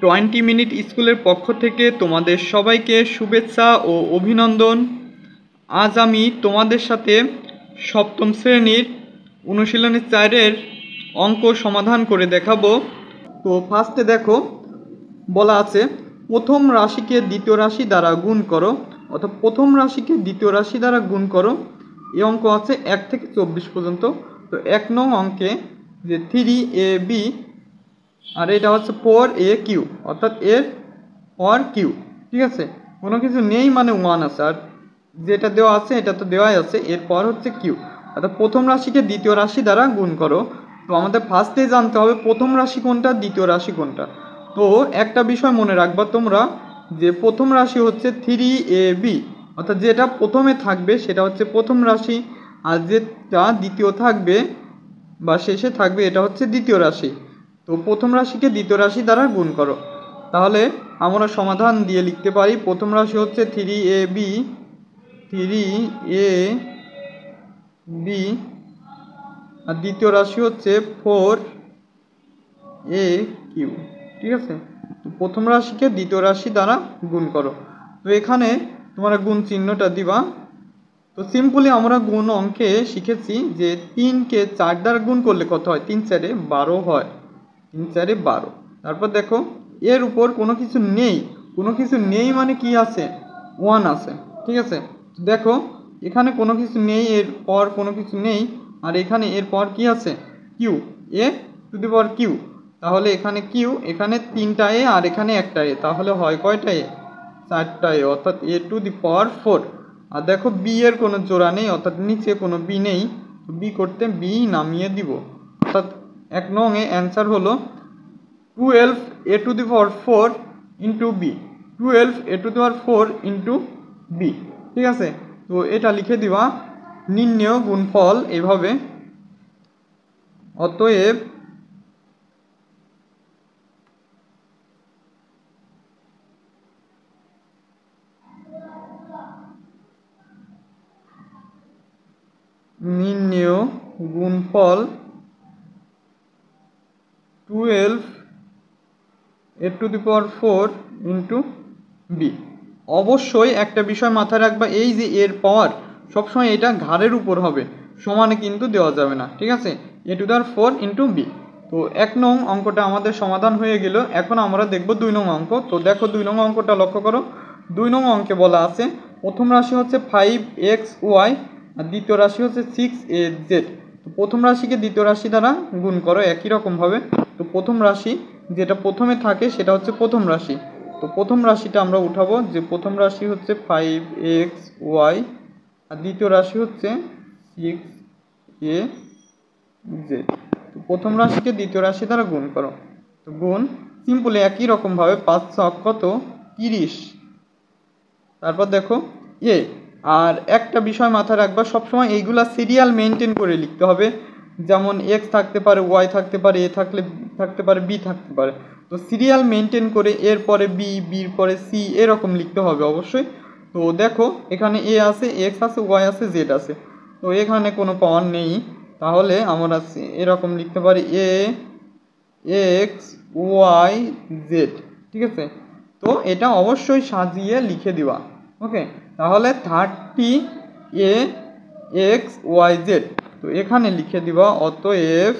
20 minute স্কুলের পক্ষ থেকে তোমাদের সবাইকে শুভেচ্ছা ও অভিনন্দন। আজ আমি তোমাদের সাথে সপ্তম শ্রেণীর অনুশীলনী 4-এর অঙ্ক সমাধান করে দেখাবো। তো ফার্স্টে দেখো বলা আছে প্রথম রাশিকে দ্বিতীয় রাশি দ্বারা গুণ করো, অর্থাৎ প্রথম রাশিকে দ্বিতীয় রাশি দ্বারা গুণ করো। এই অঙ্ক আছে 1 থেকে 24 পর্যন্ত। তো 1 নং অঙ্কে যে 3ab আর এটা হচ্ছে 4aq, অর্থাৎ এর পর কিউ, ঠিক আছে, কোনো কিছু নেই মানে 1 আছে, আর যেটা দেওয়া আছে এটা তো দেওয়াই আছে, এরপর হচ্ছে কিউ, অর্থাৎ প্রথম রাশিকে দ্বিতীয় রাশি দ্বারা গুণ করো। তো আমাদের ফার্স্টেই জানতে হবে প্রথম রাশি কোনটা, দ্বিতীয় রাশি কোনটা। তো একটা বিষয় মনে রাখবা তোমরা, যে প্রথম রাশি হচ্ছে 3ab, অর্থাৎ যেটা প্রথমে থাকবে সেটা হচ্ছে প্রথম রাশি, আর যেটা দ্বিতীয় থাকবে বা শেষে থাকবে এটা হচ্ছে দ্বিতীয় রাশি। তো প্রথম রাশিকে দ্বিতীয় রাশি দ্বারা গুণ করো। তাহলে আমরা সমাধান দিয়ে লিখতে পারি প্রথম রাশি হচ্ছে 3ab আর দ্বিতীয় রাশি হচ্ছে 4aq, ঠিক আছে। তো প্রথম রাশিকে দ্বিতীয় রাশি দ্বারা গুণ করো। তো এখানে তোমরা গুণ চিহ্নটা দিবা। তো সিম্পলি আমরা গুণ অঙ্কে শিখেছি যে 3কে 4 দ্বারা গুণ করলে কত হয়, 3 4 12 হয়, 3 4 12। তারপর দেখো এর উপর কোনো কিছু নেই, কোনো কিছু নেই মানে কি আছে, 1 আছে, ঠিক আছে। দেখো এখানে কোনো কিছু নেই, এর পর কোনো কিছু নেই, আর এখানে এর পর কি আছে, Q, A to the power Q. তাহলে এখানে কিউ, এখানে 3টা এ আর এখানে একটা এ, তাহলে হয় কয়টা এ, 4টা এ, অর্থাৎ এ টু দি পাওয়ার 4। আর দেখো বি এর কোনো জোড়া নেই, অর্থাৎ নিচে কোনো বি নেই, বি করতে বি নামিয়ে দিব, অর্থাৎ 1 নং এ অ্যান্সার হলো 12a to the power 4 into B, 12a to the power 4 into B, ঠিক আছে। তো এটা লিখে দিবা নির্ণেয় গুণফল এভাবে, অতএব নির্ণেয় গুণফল 12a to the power 4 into B. অবশ্যই একটা বিষয় মাথায় রাখবা, এই যে এর পাওয়ার সবসময় এটা ঘাড়ের উপর হবে, সমানে কিন্তু দেওয়া যাবে না, ঠিক আছে, a to the power 4 into B. তো 1 নং অঙ্কটা আমাদের সমাধান হয়ে গেল। এখন আমরা দেখব 2 নং অঙ্ক। তো দেখো 2 নং অঙ্কটা লক্ষ্য করো। 2 নং অঙ্কে বলা আছে প্রথম রাশি হচ্ছে 5xy আর দ্বিতীয় রাশি হচ্ছে 6az। তো প্রথম রাশিকে দ্বিতীয় রাশি দ্বারা গুণ করো একই রকমভাবে। তো প্রথম রাশি যেটা প্রথমে থাকে সেটা হচ্ছে প্রথম রাশি। তো প্রথম রাশিটা আমরা উঠাবো, যে প্রথম রাশি হচ্ছে 5xy আর দ্বিতীয় রাশি হচ্ছে 6az। তো প্রথম রাশিকে দ্বিতীয় রাশি দ্বারা গুণ করো। তো গুণ সিম্পলি একই রকমভাবে 5 ছক কত, 30। তারপর দেখো এ, আর একটা বিষয় মাথায় রাখবা, সবসময় এইগুলা সিরিয়াল মেনটেন করে লিখতে হবে। যেমন এক্স থাকতে পারে, ওয়াই থাকতে পারে, এ থাকতে পারে, বি থাকতে পারে। তো সিরিয়াল মেনটেন করে এর পরে বি, বির পরে সি, এরকম লিখতে হবে অবশ্যই। তো দেখো এখানে এ আছে, এক্স আছে, ওয়াই আছে, জেড আছে। তো এখানে কোনো পাওয়ার নেই, তাহলে আমরা এরকম লিখতে পারি এ এক্স ওয়াই জেড, ঠিক আছে। তো এটা অবশ্যই সাজিয়ে লিখে দিবা, ওকে। তাহলে 30axyz, তো এখানে লিখে দিবা অতএব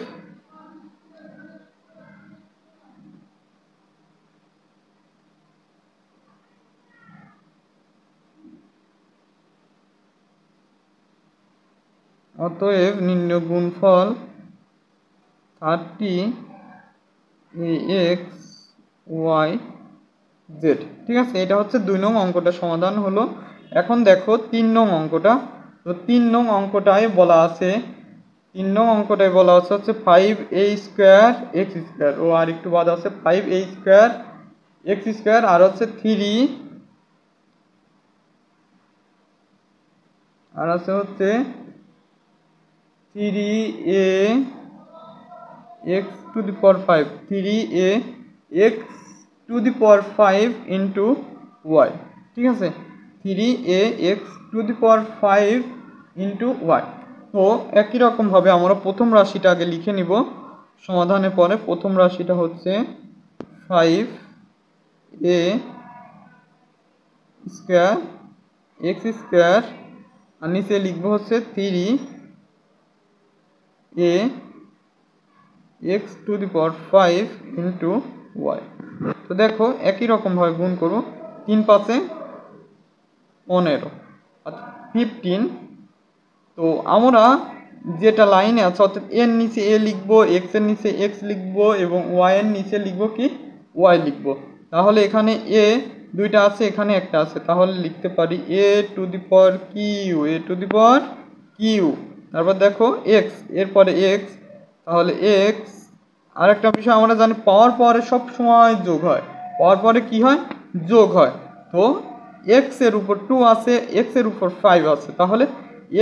নির্ণেয় গুণফল 30axyz, ঠিক আছে। এটা হচ্ছে 2 নং অঙ্কটা সমাধান হলো। এখন দেখো 3 নং অঙ্কটা। তো 3 নং অঙ্কটায় বলা আছে, 3 নং অঙ্কটায় বলা হচ্ছে 5a² x², ও আর একটু বাদ আছে 5a² x² আর হচ্ছে 3 আর আছে হচ্ছে 3a x to the power 5, 3a x to the power 5 into Y, ঠিক আছে, 3a x to the power 5 into Y. তো একই রকমভাবে আমরা প্রথম রাশিটা আগে লিখে নিব সমাধানের পরে। প্রথম রাশিটা হচ্ছে 5 এ স্কোয়ার এক্স স্কোয়ার আর নিচে লিখবো হচ্ছে 3 a x to the power 5 into Y. তো দেখো একই রকমভাবে গুণ করবো, 3 5 15 অর্থাৎ 15। তো আমরা যেটা লাইনে আছে অর্থাৎ এর নিচে এ লিখবো, এক্স এর নিচে এক্স লিখবো এবং ওয়াই এর নিচে লিখবো কি ওয়াই লিখবো। তাহলে এখানে এ দুইটা আছে, এখানে একটা আছে, তাহলে লিখতে পারি a to the power Q, A to the power Q. তারপর দেখো এক্স, এরপরে এক্স, তাহলে এক্স। আর একটা বিষয় আমরা জানি পাওয়ার পরে সব সময় যোগ হয়, পাওয়ার পরে কি হয় যোগ হয়। তো এক্স এর উপর 2 আছে, এক্স এর উপর 5 আছে, তাহলে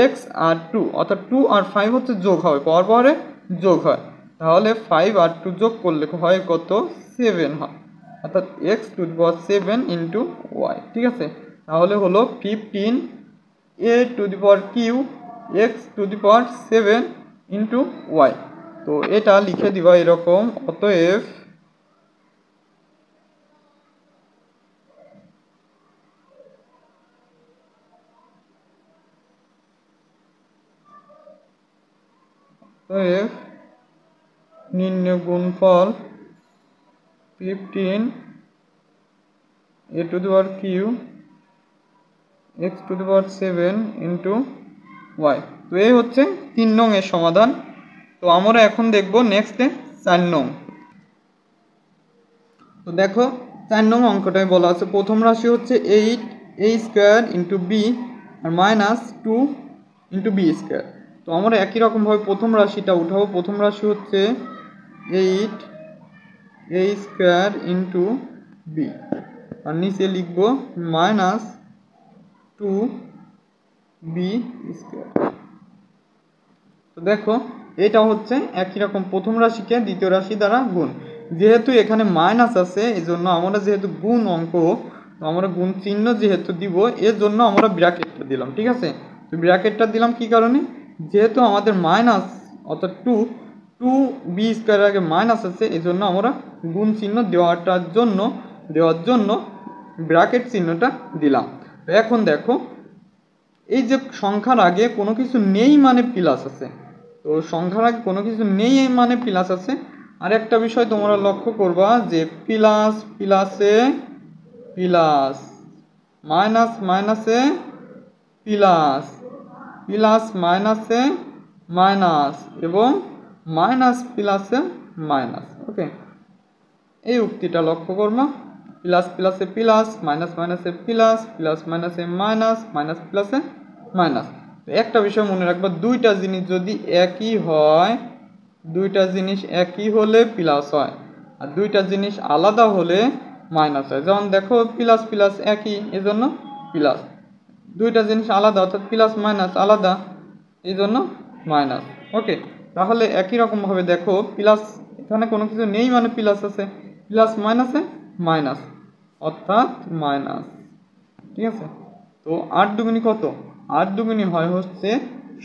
এক্স আর 2 অর্থাৎ 2 আর 5 হচ্ছে যোগ হবে, পাওয়ার পরে যোগ হয়। তাহলে 5 আর 2 যোগ করলে হয় কত 7 হয়, অর্থাৎ x to the power 7 into Y. ঠিক আছে, তাহলে হলো 15 a to the power Q x to the power 7 into Y. তো এটা লিখে দিবা এরকম, অতএব নির্ণয় গুণফল 15 a to the power Q x to the power 7 into Y. তো এই হচ্ছে 3 নং এর সমাধান। তো আমরা এখন দেখব নেক্সটে 4 নং। তো দেখো 4 নং অঙ্কটায় বলা আছে প্রথম রাশি হচ্ছে 8 এ স্কোয়ার ইন্টু বি আর মাইনাস 2 ইন্টু বি স্কোয়ার। তো আমরা একই রকমভাবে প্রথম রাশিটা উঠাবো। প্রথম রাশি হচ্ছে 8 এ স্কোয়ার ইন্টু বি আর নিচে লিখবো মাইনাস 2 বি স্কোয়ার। তো দেখো এটা হচ্ছে একই রকম প্রথম রাশিকে দ্বিতীয় রাশি দ্বারা গুণ। যেহেতু এখানে মাইনাস আছে এই জন্য আমরা যেহেতু গুণ অঙ্ক, তো আমরা গুণ চিহ্ন যেহেতু দিব এর জন্য আমরা ব্র্যাকেটটা দিলাম। ঠিক আছে, তো ব্র্যাকেটটা দিলাম কি কারণে, যেহেতু আমাদের মাইনাস অর্থাৎ 2 বি স্কোয়ার আগে মাইনাস আছে এই জন্য আমরা গুণ চিহ্ন দেওয়ার জন্য ব্র্যাকেট চিহ্নটা দিলাম। তো এখন দেখো এই যে সংখ্যার আগে কোনো কিছু নেই মানে প্লাস আছে, তো সংখ্যার আগে কোনো কিছু নেই মানে প্লাস আছে। আর একটা বিষয় তোমরা লক্ষ্য করবা যে প্লাস প্লাসে প্লাস, মাইনাস মাইনাসে প্লাস, প্লাস মাইনাসে মাইনাস এবং মাইনাস প্লাসে মাইনাস। ওকে, এই উক্তিটা লক্ষ্য করবা, প্লাস প্লাসে প্লাস, মাইনাস মাইনাসে প্লাস, প্লাস মাইনাসে মাইনাস, মাইনাস প্লাসে মাইনাস। একটা বিষয় মনে রাখবা, দুইটা জিনিস যদি একই হয়, দুইটা জিনিস একই হলে প্লাস হয় আর দুইটা জিনিস আলাদা হলে মাইনাস হয়। যেমন দেখো প্লাস প্লাস একই এজন্য প্লাস, দুইটা জিনিস আলাদা অর্থাৎ প্লাস মাইনাস আলাদা এই জন্য মাইনাস। ওকে, তাহলে একই রকমভাবে দেখো প্লাস এখানে কোনো কিছু নেই মানে প্লাস আছে, প্লাস মাইনাসে মাইনাস অর্থাৎ মাইনাস। ঠিক আছে, তো 8 দুগুনি কত, 8 দুগুনি হয় হচ্ছে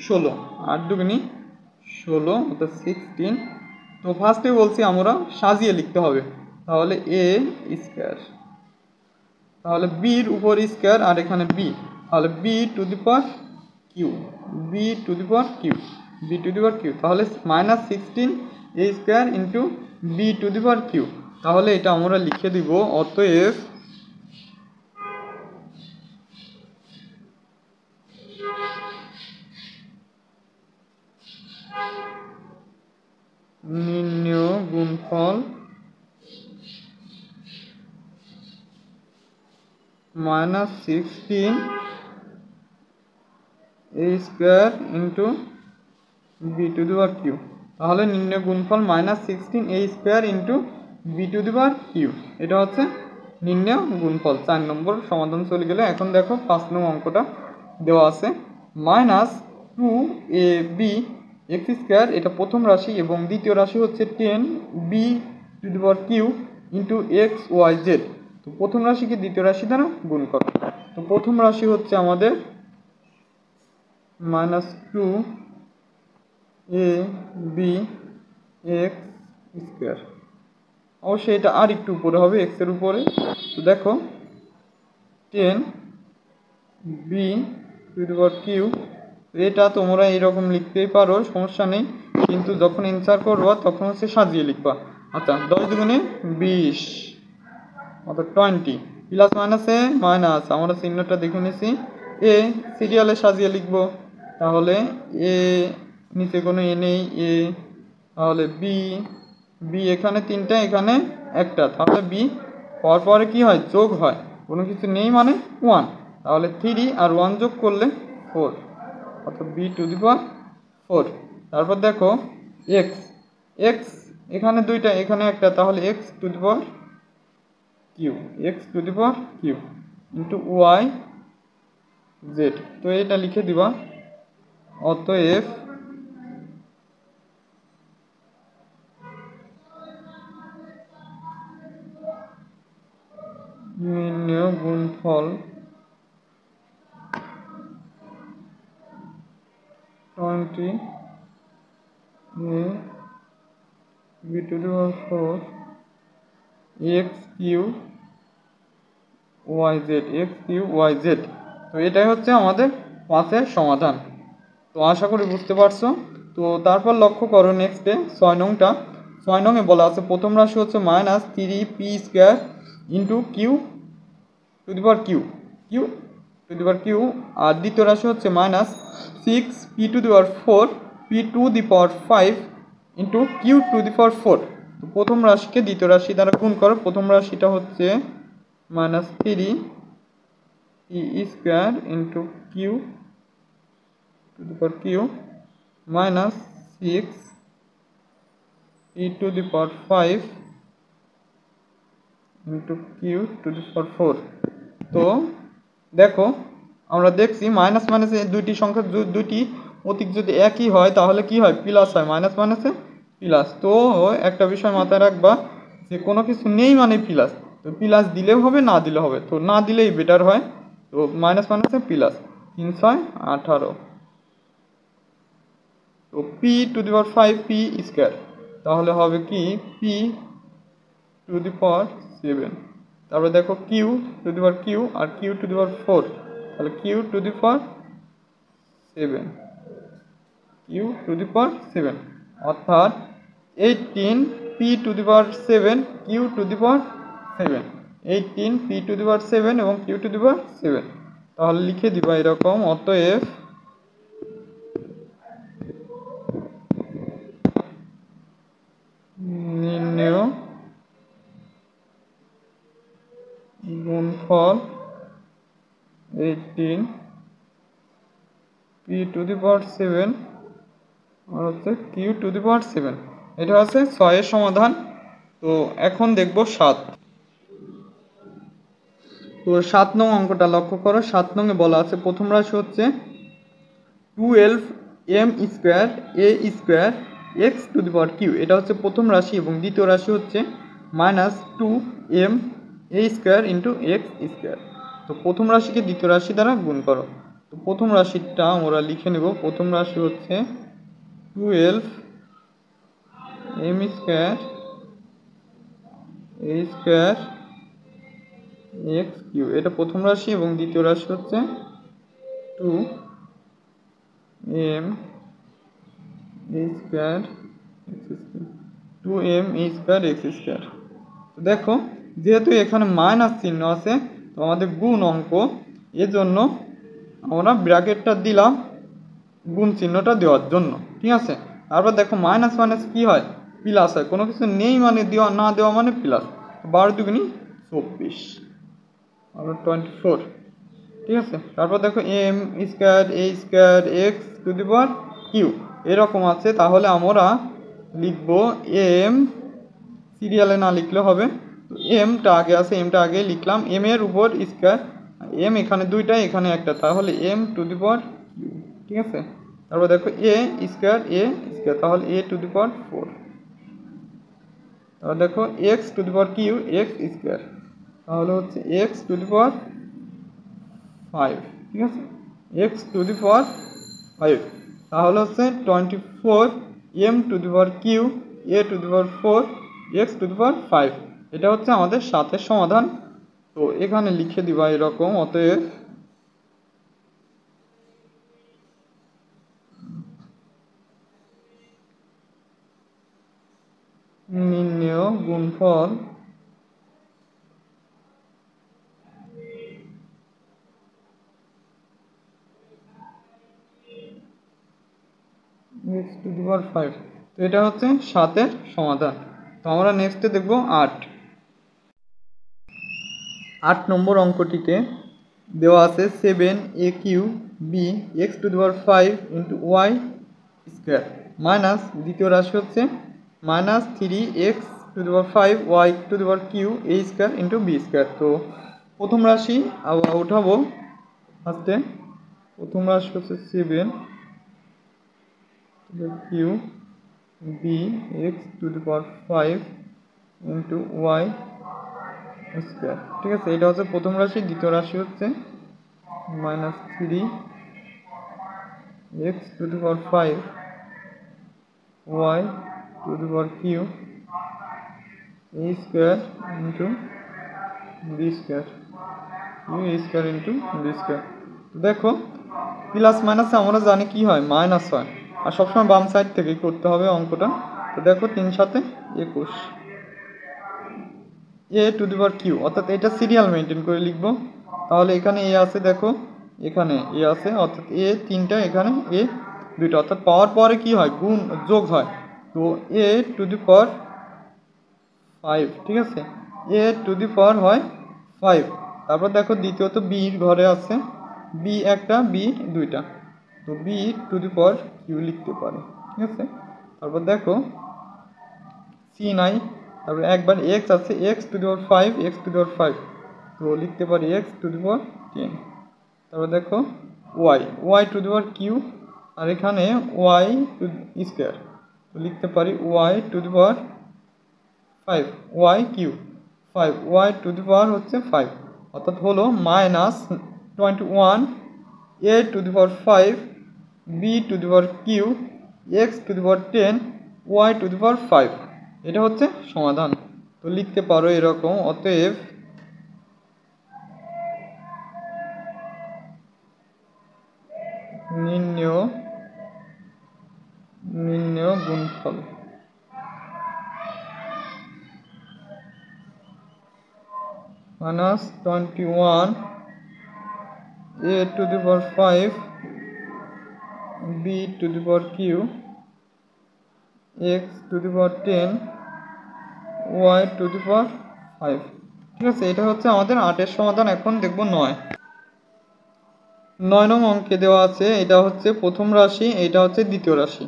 16, 8 দুগুনি 16 অর্থাৎ 16। তো ফার্স্টে বলছি আমরা সাজিয়ে লিখতে হবে, তাহলে এ স্কোয়ার, তাহলে বির উপর স্কোয়ার আর এখানে বি, তাহলে b to the power q, b to the power q, b to the power Q, তাহলে minus 16 a square into b to the power Q. তাহলে এটা আমরা লিখে দিব, অতএব নির্ণেয় গুণফল minus 16 a square into b to the power Q. তাহলে নির্ণয় গুণফল minus 16 a square into b to the power Q, এটা হচ্ছে নির্ণয় গুণফল। 4 নম্বর সমাধান চলে গেলে এখন দেখো 5 নম্বর অঙ্কটা দেওয়া আছে minus 2 A B X square, এটা প্রথম রাশি এবং দ্বিতীয় রাশি হচ্ছে 10 B to the power Q into X Y Z. তো প্রথম রাশিকে দ্বিতীয় রাশি দ্বারা গুণ করো। তো প্রথম রাশি হচ্ছে আমাদের minus 2 A B X square অবশ্যই এটা আর একটু উপরে হবে এক্সের উপরে। তো দেখো 10 B to the power Q, এটা তোমরা এরকম লিখতেই পারো, সমস্যা নেই, কিন্তু যখন অ্যান্সার করবা তখন হচ্ছে সাজিয়ে লিখবা। আচ্ছা 10 দুগুণে 20 অর্থাৎ 20, প্লাস মাইনাসে মাইনাস, আমরা চিহ্নটা দেখে নিছি। এ সিরিয়ালে সাজিয়ে লিখব, তাহলে এ নিচে কোনো এ নেই, এ, তাহলে বি, বি এখানে তিনটা এখানে একটা, তাহলে বি হওয়ার পরে কি হয়, যোগ হয়, কোনো কিছু নেই মানে 1, তাহলে 3 আর 1 যোগ করলে 4, অর্থাৎ বি টু দি পাওয়ার 4। তারপর দেখো এক্স, এক্স এখানে দুইটা এখানে একটা, তাহলে X to the power Q, x to the power Q into Y Z. তো এটা লিখে দিবা, অতএব নির্ণেয় গুণফল 20 a b to the power 4 x Q Y Z, X Q Y Z. তো এটাই হচ্ছে আমাদের 5-এর সমাধান। তো আশা করি বুঝতে পারছো। তো তারপর লক্ষ্য করো নেক্সটে 6 নংটা। 6 নংয়ে বলা আছে প্রথম রাশি হচ্ছে -3p² into q to the power q, q to the power q, আর দ্বিতীয় রাশি হচ্ছে -6p to the power 4 p to the power 5 into q to the power 4। তো প্রথম রাশিকে দ্বিতীয় রাশি দ্বারা গুণ করো। প্রথম রাশিটা হচ্ছে -3p² into q to the power q -6p to the power 5 into q to the power 4। তো দেখো আমরা দেখছি মাইনাস মাইনাসে দুইটি সংখ্যা, দুইটি অতিক যদি একই হয় তাহলে কি হয়, প্লাস হয়, মাইনাস মাইনাসে প্লাস। তো একটা বিষয় মাথায় রাখবা যে কোনো কিছু নেই মানে প্লাস, তো প্লাস দিলেও হবে না দিলেও হবে, তো না দিলেই বেটার হয়। তো মাইনাস মাইনাসে প্লাস, 318। তো P two the power 5p², তাহলে হবে কি পি টু দি পাওয়ার 7। তারপরে দেখো q to the power q আর কিউ টু দি পাওয়ার 4, তাহলে q to the power 7, q to the power 7, অর্থাৎ 18p to the power 7 q to the power 7, 18p to the power 7 এবং Q to the power 7। তাহলে লিখে দিবা এরকম, অতএব নির্ণেয় গুণফল 18p টু দি পাওয়ার 7 আর হচ্ছে কিউ টু দি পাওয়ার 7। এটা হচ্ছে 6-এর সমাধান। তো এখন দেখব 7। তো 7 নং অঙ্কটা লক্ষ্য করো। 7 নংয়ে বলা আছে প্রথম রাশি হচ্ছে 12m² a² x to the power Q, এটা হচ্ছে প্রথম রাশি, এবং দ্বিতীয় রাশি হচ্ছে -2m a² ইন্টু x²। তো প্রথম রাশিকে দ্বিতীয় রাশি দ্বারা গুণ করো। তো প্রথম রাশিটা আমরা লিখে নেব। প্রথম রাশি হচ্ছে 12m² a² x কিউ, এটা প্রথম রাশি, এবং দ্বিতীয় রাশি হচ্ছে 2m a² x²। দেখো যেহেতু এখানে মাইনাস চিহ্ন আছে, তো আমাদের গুণ অঙ্ক, এজন্য আমরা ব্র্যাকেটটা দিলাম গুণ চিহ্নটা দেওয়ার জন্য, ঠিক আছে। তারপর দেখো মাইনাস মাইনাস কি হয়, প্লাস হয়, কোনো কিছু নেই মানে দেওয়া, না দেওয়া মানে প্লাস। 12 দুগুণী 24 আর 24, ঠিক আছে। তারপর দেখো m² a² x to the power Q এরকম আছে, তাহলে আমরা লিখবো এম, সিরিয়ালে না লিখলে হবে। তো এমটা আগে আছে, এমটা আগে লিখলাম, এম এর উপর স্কোয়ার, এম এখানে দুইটা এখানে একটা, তাহলে M to the power Q, ঠিক আছে। তারপর দেখো a² তাহলে a টু দি পাওয়ার 4। তাহলে দেখো x to the power Q x², তাহলে হচ্ছে x টু দি পাওয়ার 5, ঠিক আছে, x টু দি পাওয়ার 5, তাহলে হচ্ছে 24m to the power Q a to the power 4 x to the power 5। এটা হচ্ছে আমাদের 7-এর সমাধান। তো এখানে লিখে দিবা এরকম, অতএব নির্ণেয় গুণফল এক্স টু দি পাওয়ার 5। তো এটা হচ্ছে 7-এর সমাধান। তো আমরা নেক্সটে দেখব 8 নম্বর অঙ্কটিতে দেওয়া আছে 7a³ B X to the power 5 into Y square minus দ্বিতীয় রাশি হচ্ছে -3x to the power 5 Y to the power Q A square into B square. তো প্রথম রাশি আবার উঠাবো। ফার্স্টে প্রথম রাশি হচ্ছে 7q B X to the power 5 into Y square. ঠিক আছে, এটা হচ্ছে প্রথম রাশি। দ্বিতীয় রাশি হচ্ছে -3x to the power 5 Y to the power Q A square into B square ইউ A square into B square. দেখো প্লাস মাইনাসে আমরা জানি কি হয়, মাইনাস হয়, আর সবসময় বাম সাইড থেকেই করতে হবে অঙ্কটা। তো দেখো 3 7 21 a to the power Q, অর্থাৎ এটা সিরিয়াল মেনটেন করে লিখবো। তাহলে এখানে এ আছে, দেখো এখানে এ আছে, অর্থাৎ এ 3টা, এখানে এ 2টা, অর্থাৎ পাওয়ার পরে কি হয়, গুণ যোগ হয়। তো এ টু দি পাওয়ার 5, ঠিক আছে, এ টু দি পাওয়ার হয় 5। তারপর দেখো দ্বিতীয়ত বি ঘরে আছে, বি একটা, বি 2টা, তো B to the power Q লিখতে পারে। ঠিক আছে, তারপর দেখো সি নাই, তারপরে একবার এক্স আছে, x to the power 5, x to the power 5, তো লিখতে পারি এক্স টু দি পাওয়ার 10। তারপর দেখো y, y to the power q, আর এখানে ওয়াই টু স্কোয়ার, তো লিখতে পারি y to the power 5 y q 5 Y to the power হচ্ছে 5, অর্থাৎ হলো -21 a to the power 5 b to the power Q x to the power 10 y to the power 5। এটা হচ্ছে সমাধান। তো লিখতে পারো এরকম, অতএব নির্ণেয় গুণফল -21 a to the power 5 b to the power q x to the power 10 y to the power 5। ঠিক আছে, এটা হচ্ছে আমাদের 8-এর সমাধান। এখন দেখব 9 নং অঙ্কে দেওয়া আছে, এটা হচ্ছে প্রথম রাশি, এটা হচ্ছে দ্বিতীয় রাশি।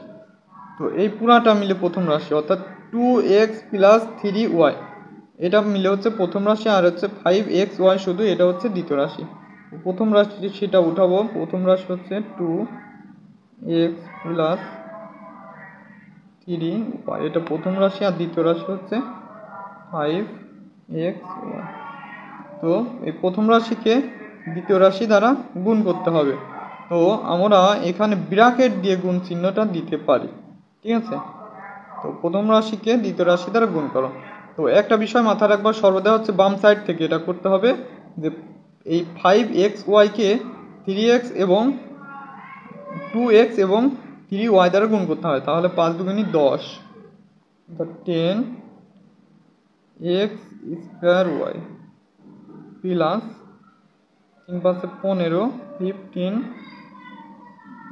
তো এই পুরাটা মিলে প্রথম রাশি, অর্থাৎ 2x + 3y, এটা মিলে হচ্ছে প্রথম রাশি, আর হচ্ছে 5xy শুধু, এটা হচ্ছে দ্বিতীয় রাশি। প্রথম রাশি সেটা উঠাবো। প্রথম রাশি হচ্ছে 2x + 3y, এটা প্রথম রাশি, আর দ্বিতীয় রাশি হচ্ছে 5xy। তো এই প্রথম রাশিকে দ্বিতীয় রাশি দ্বারা গুণ করতে হবে। তো আমরা এখানে ব্র্যাকেট দিয়ে গুণ চিহ্নটা দিতে পারি। ঠিক আছে, তো প্রথম রাশিকে দ্বিতীয় রাশি দ্বারা গুণ করো। তো একটা বিষয় মাথায় রাখবার, সর্বদা হচ্ছে বাম সাইড থেকে এটা করতে হবে, যে এই 5xy-কে 3x এবং 2x এবং 3y দ্বারা গুণ করতে হয়। তাহলে 5 × 2 = 10, 10x² y প্লাস 3 × 5 = 15,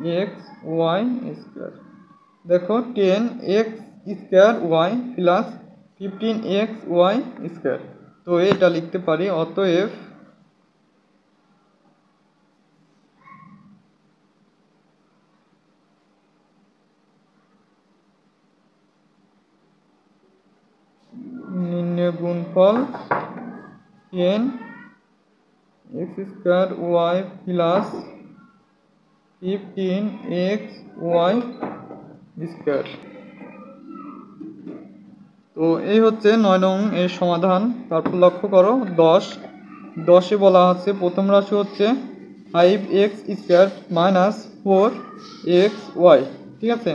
15xy²। দেখো 10x² y প্লাস 15xy²। তো এটা লিখতে পারি, অতএব নির্ণেয় গুণফল 10x² প্লাস 15xy²। তো এই হচ্ছে 9 নং এর সমাধান। তারপর লক্ষ্য করো 10-এ বলা আছে প্রথম রাশি হচ্ছে 5x² - 4xy। ঠিক আছে,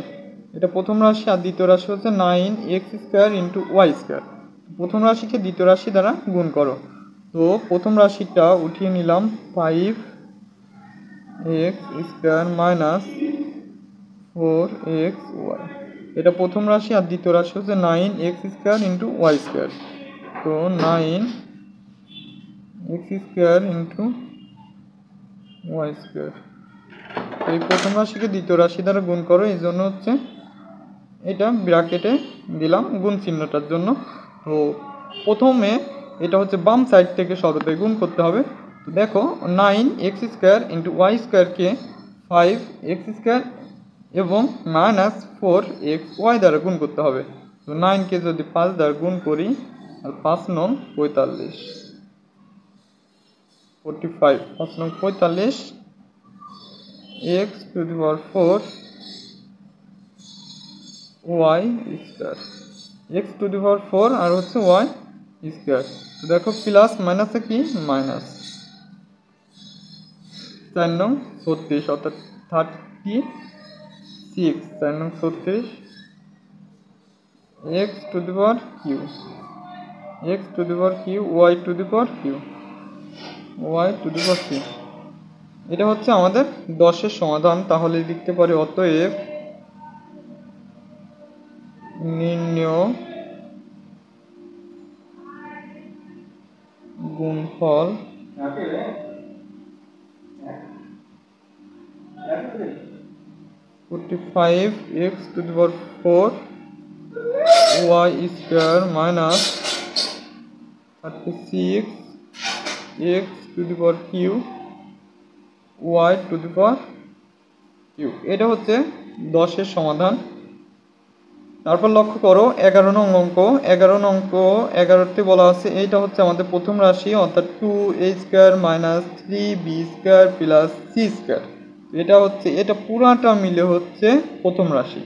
এটা প্রথম রাশি, আর দ্বিতীয় রাশি হচ্ছে 9x² × y²। প্রথম রাশিকে দ্বিতীয় রাশি দ্বারা গুণ করো। তো প্রথম রাশিটা উঠিয়ে নিলাম 5x² মাইনাস 4xy। এটা প্রথম রাশি, আর দ্বিতীয় রাশি হচ্ছে 9x² ইন্টু y²। তো 9x² ইন্টু y²। এই প্রথম রাশিকে দ্বিতীয় রাশি দ্বারা গুণ করো, এই জন্য হচ্ছে এটা ব্র্যাকেটে দিলাম গুণ চিহ্নটার জন্য। তো প্রথমে এটা হচ্ছে বাম সাইড থেকে সর্বদা গুণ করতে হবে। তো দেখো 9x² ইন্টু y²কে 5x² এবং মাইনাস 4xy দ্বারা গুণ করতে হবে। তো 9কে যদি 5 দ্বারা গুণ করি, আর 5 9 45, 45, 5 9 45 x⁴ y², x⁴ আর হচ্ছে y²। তো দেখো প্লাস মাইনাসে কি মাইনাস, 4 নং 36 অর্থাৎ 36, 4 নং 36 x⁴ y⁴ এটা হচ্ছে আমাদের 10-এর সমাধান। তাহলে লিখতে পারি অতএব নির্ণেয় গুণফল 45x⁴ y² minus 36 x⁴ y⁴। এটা হচ্ছে 10-এর সমাধান। তারপর লক্ষ্য করো 11 নং অঙ্ক। 11তে বলা আছে এইটা হচ্ছে আমাদের প্রথম রাশি, অর্থাৎ 2a² minus 3b² plus c²। এটা পুরাটা মিলে হচ্ছে প্রথম রাশি,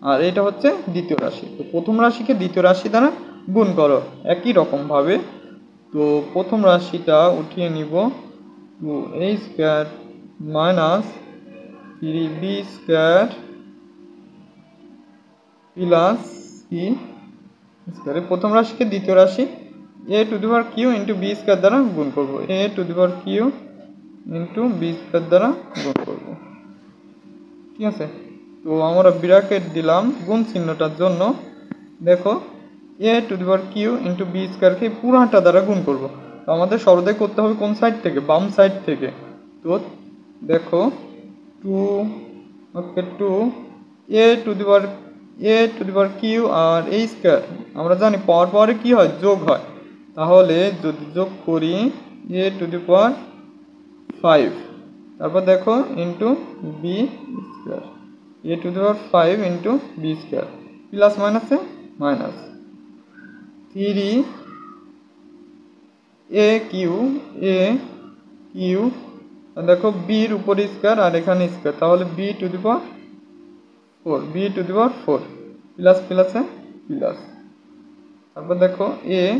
আর এটা হচ্ছে দ্বিতীয় রাশি। তো প্রথম রাশিকে দ্বিতীয় রাশি দ্বারা গুণ করো একই রকমভাবে। তো প্রথম রাশিটা উঠিয়ে নিব 2a² minus 3b² plus c²। প্রথম রাশিকে দ্বিতীয় রাশি a⁴ ইন্টু b² দ্বারা গুণ করবো, a⁴ ইন্টু b² দ্বারা গুণ করবো। ঠিক আছে, তো আমরা ব্র্যাকেট দিলাম গুণ চিহ্নটার জন্য। দেখো a⁴ ইন্টু b²কে পুরাটা দ্বারা গুণ করব। তো আমাদের সর্বদাই করতে হবে কোন সাইড থেকে, বাম সাইড থেকে। তো দেখো 2 a⁴ আর a², আমরা জানি পাওয়ারে কি হয়, যোগ হয়। তাহলে যদি যোগ করি a⁴ তারপর দেখো into b², a⁴ into b², plus মাইনাসে মাইনাস 3a³ দেখো বির উপর স্কয়ার আর এখানে স্কয়ার, তাহলে b⁴ প্লাস প্লাসে প্লাস। তারপর দেখো a³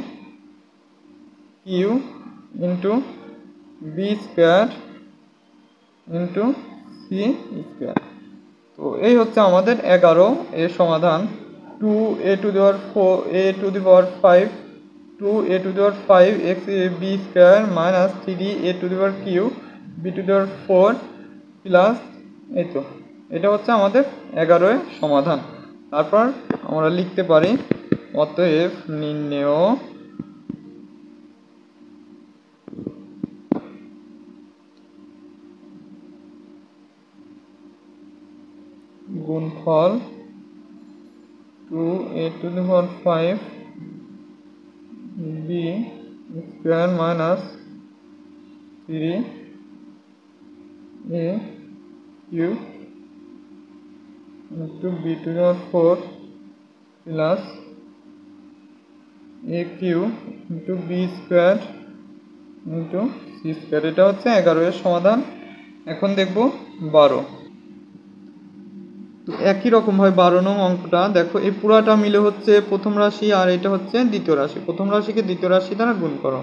into b² into c²। তো এই হচ্ছে আমাদের 11 এর সমাধান। 2a⁵ xb² minus 3a³ b⁴ plus, এই তো এটা হচ্ছে আমাদের 11 এর সমাধান। তারপর আমরা লিখতে পারি অতএব নির্ণেয় গুণফল 2a⁵ b² minus 3a³ into b⁴ plus a³ into b² into c²। এটা হচ্ছে 11 এর সমাধান। এখন দেখব 12। তো একই রকমভাবে 12 নং অঙ্কটা দেখো, এই পুরাটা মিলে হচ্ছে প্রথম রাশি, আর এটা হচ্ছে দ্বিতীয় রাশি। প্রথম রাশিকে দ্বিতীয় রাশি দ্বারা গুণ করো।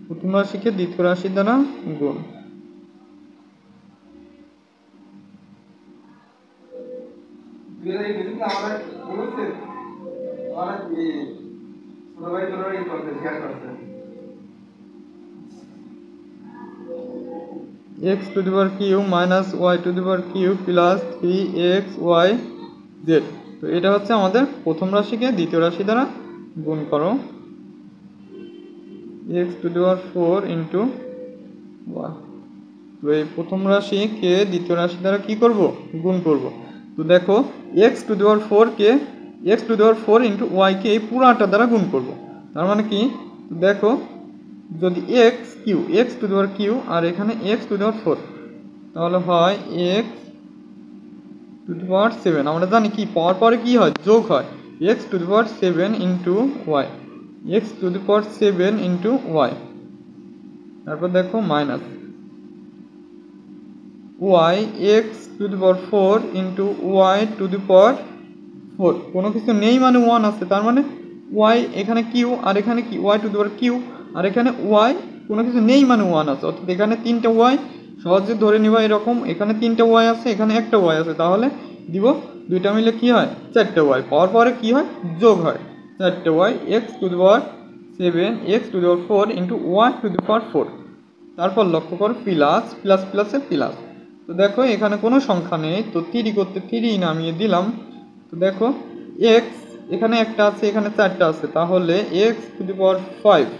প্রথম রাশিকে দ্বিতীয় রাশি দ্বারা গুণ। x to the power Q minus y to the power Q plus 3xy z। তো এটা হচ্ছে আমাদের প্রথম রাশিকে দ্বিতীয় রাশি দ্বারা গুণ করো, x to the power 4 into y। তো এই প্রথম রাশিকে দ্বিতীয় রাশি দ্বারা কি করব, গুণ করব। তো দেখো x to the power 4 K x to the power 4 into y কে এই পুরাটা দ্বারা গুণ করব। তার মানে কি, দেখো যদি x to the power q আর এখানে x to the power 4, তাহলে হয় x to the power 7। আমরা জানি কি পাওয়ার পরে কি হয়, যোগ হয়, x to the power 7 into y, x to the power 7 into y। তারপর দেখো minus y x to the power 4 into y to the power 4। কোনো কিছু নেই মানে 1 আছে, তার মানে y এখানে কিউ আর এখানে কি y to the power q আর এখানে y কোনো কিছু নেই মানে 1 আছে, অর্থাৎ এখানে 3টা y সহজে ধরে নিবা এরকম, এখানে 3টা y আছে, এখানে একটা y আছে, তাহলে দিব দুইটা মিলে কি হয় 4টা y, পাওয়ার পরে কি হয় যোগ হয় 4টা y x to the power 7 x to the power 4 into y to the power 4। তারপর লক্ষ্য করো প্লাস প্লাস প্লাসে প্লাস। তো দেখো এখানে কোনো সংখ্যা নেই, তো 3 করতে 3 নামিয়ে দিলাম। তো দেখো x এখানে একটা আছে, এখানে 4টা আছে, তাহলে x to the power 5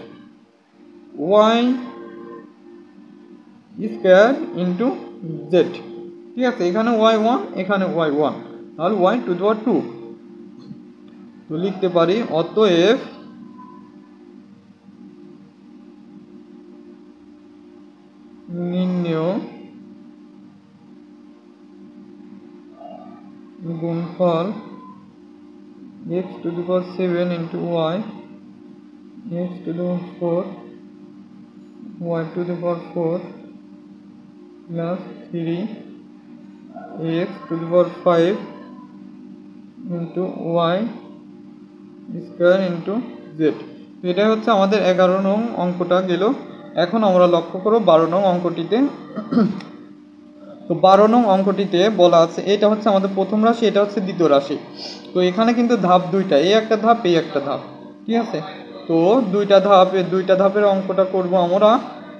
y square into z। ঠিক আছে, এখানে y1 এখানে y1, তাহলে y to the power 2। তো লিখতে পারি অতএব নির্ণেয় গুণফল x to the power 7 into y x to the power 4 y to the power 4 plus 3 x to the power 5 into y square into z। তো এটাই হচ্ছে আমাদের 11 নং অঙ্কটা গেল। এখন আমরা লক্ষ্য করব 12 নং অঙ্কটিতে। তো 12 নং অঙ্কটিতে বলা আছে এটা হচ্ছে আমাদের প্রথম রাশি, এটা হচ্ছে দ্বিতীয় রাশি। তো এখানে কিন্তু ধাপ দুইটা, এই একটা ধাপ এই একটা ধাপ, ঠিক আছে। তো দুইটা ধাপের অঙ্কটা করব আমরা।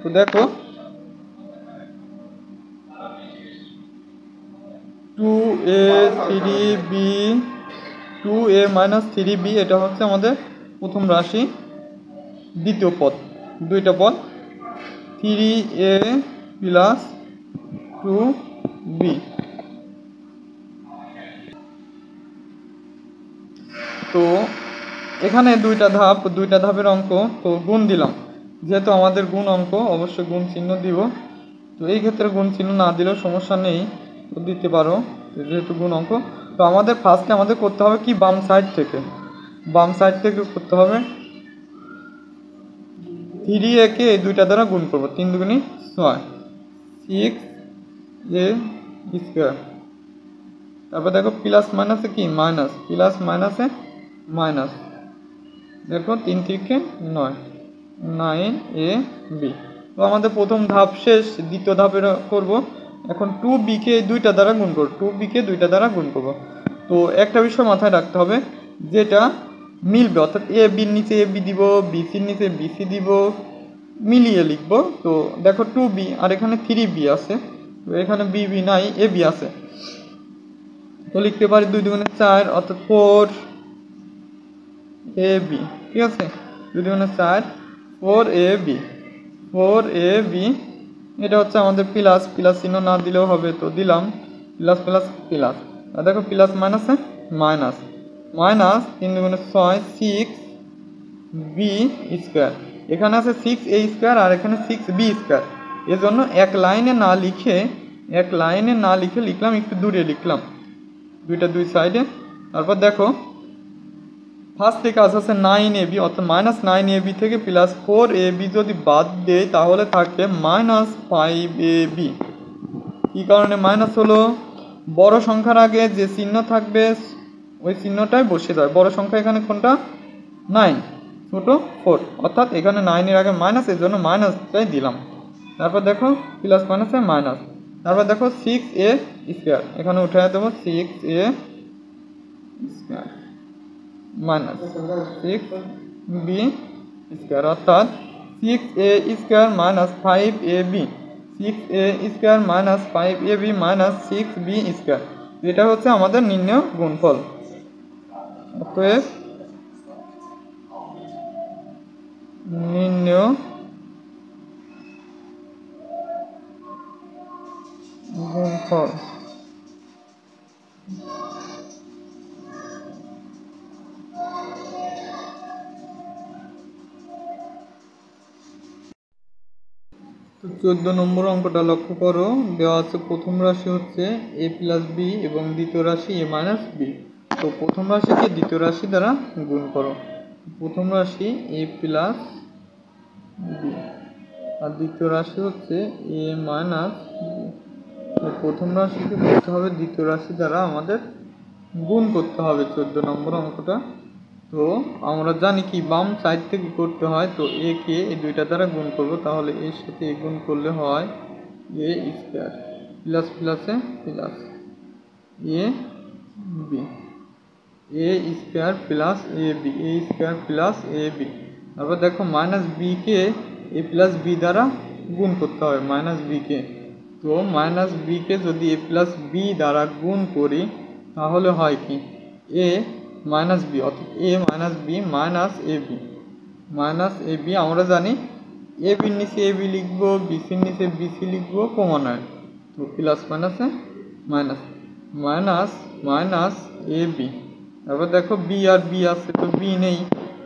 তো দেখো 2a 3b 2a minus 3b এটা হচ্ছে আমাদের প্রথম রাশি, দ্বিতীয় পদ দুইটা পদ 3a প্লাস 2b। তো এখানে দুইটা ধাপের অঙ্ক, তো গুণ দিলাম, যেহেতু আমাদের গুণ অঙ্ক অবশ্যই গুণ চিহ্ন দিব। তো এই ক্ষেত্রে গুণ চিহ্ন না দিলেও সমস্যা নেই, তো দিতে পারো যেহেতু গুণ অঙ্ক। তো আমাদের ফার্স্টে আমাদের করতে হবে কি, বাম সাইড থেকে করতে হবে। 3a কে এই দুইটা দ্বারা গুণ করবো, 3 দুগুণী 6 6a স্কয়ার। তারপর দেখো প্লাস মাইনাসে কি মাইনাস, প্লাস মাইনাসে মাইনাস, দেখো 3 থেকে 9 9ab। তো আমাদের প্রথম ধাপ শেষ, দ্বিতীয় ধাপের করব। এখন 2b কে দুইটা দ্বারা গুণ করব, 2b কে দুইটা দ্বারা গুণ করব। তো একটা বিষয় মাথায় রাখতে হবে, যেটা মিলবে, অর্থাৎ এ বির নিচে এ বি দিব, বিসির নিচে বিসি দিব, মিলিয়ে লিখব। তো দেখো 2b আর এখানে 3b আছে, তো এখানে বিবি নাই, এ বি আছে। তো লিখতে পারি 2 দুগুণে 4 অর্থাৎ 4ab, ঠিক আছে। 2 দুগুণে 4 4ab। এটা হচ্ছে আমাদের প্লাস চিহ্ন না দিলেও হবে, তো দিলাম প্লাস প্লাস প্লাস। আর দেখো প্লাস মাইনাসে মাইনাস 3 দুগুণে 6 6b স্কয়ার। এখানে আছে 6a স্কয়ার আর এখানে 6b স্কয়ার। এজন্য এক লাইনে না লিখে লিখলাম, একটু দূরে লিখলাম, দুইটা দুই সাইডে। তারপর দেখো ফার্স্টে কাজ আছে 9ab, অর্থাৎ মাইনাস 9ab থেকে প্লাস 4ab যদি বাদ দেয় তাহলে থাকে মাইনাস 5ab। কী কারণে মাইনাস হলো, বড় সংখ্যার আগে যে চিহ্ন থাকবে ওই চিহ্নটাই বসে যায়। বড় সংখ্যা এখানে কোনটা 9, ছোট 4, অর্থাৎ এখানে 9 এর আগে মাইনাস, এর জন্য মাইনাসটাই দিলাম। তারপর দেখো প্লাস মাইনাসে মাইনাস, তারপর দেখো 6a স্কয়ার, এখানে উঠে দেবো 6a square minus 6 B square, অর্থাৎ 6a square minus 5ab, 6a square minus 5ab minus 6b square, এটা হচ্ছে আমাদের নির্ণয় গুণফল। অতএব নির্ণয় গুণফল তো 14 নম্বর অঙ্কটা লক্ষ্য করো, দেওয়া আছে প্রথম রাশি হচ্ছে a প্লাস বি এবং দ্বিতীয় রাশি a মাইনাস বি। তো প্রথম রাশিকে দ্বিতীয় রাশি দ্বারা গুণ করো। প্রথম রাশি a প্লাস বি আর দ্বিতীয় রাশি হচ্ছে a মাইনাস বি। তো প্রথম রাশিকে করতে হবে দ্বিতীয় রাশি দ্বারা আমাদের গুণ করতে হবে 14 নম্বর অঙ্কটা। তো আমরা জানি কি বাম সাইড থেকে করতে হয়, তো এ কে এই দুইটা দ্বারা গুণ করব, তাহলে এর সাথে এ গুণ করলে হয় এ স্কোয়ার প্লাস প্লাসে plus a B, A square plus a B, A square plus a B. তারপর দেখো মাইনাস বি কে এ প্লাস বি দ্বারা গুণ করতে হবে, মাইনাস বি কে। তো মাইনাস বি কে যদি এ প্লাস বি দ্বারা গুণ করি তাহলে হয় কি এ মাইনাস বি, অর্থাৎ এ minus B minus A B, minus A B. আমরা জানি এ বির নিচে এ বি লিখবো, বিসির নিচে বিসি লিখবো ক্রমান্বয়ে, তো প্লাস মাইনাসে minus, minus minus A B. তারপর দেখো বি আর বি আছে, তো বি নেই,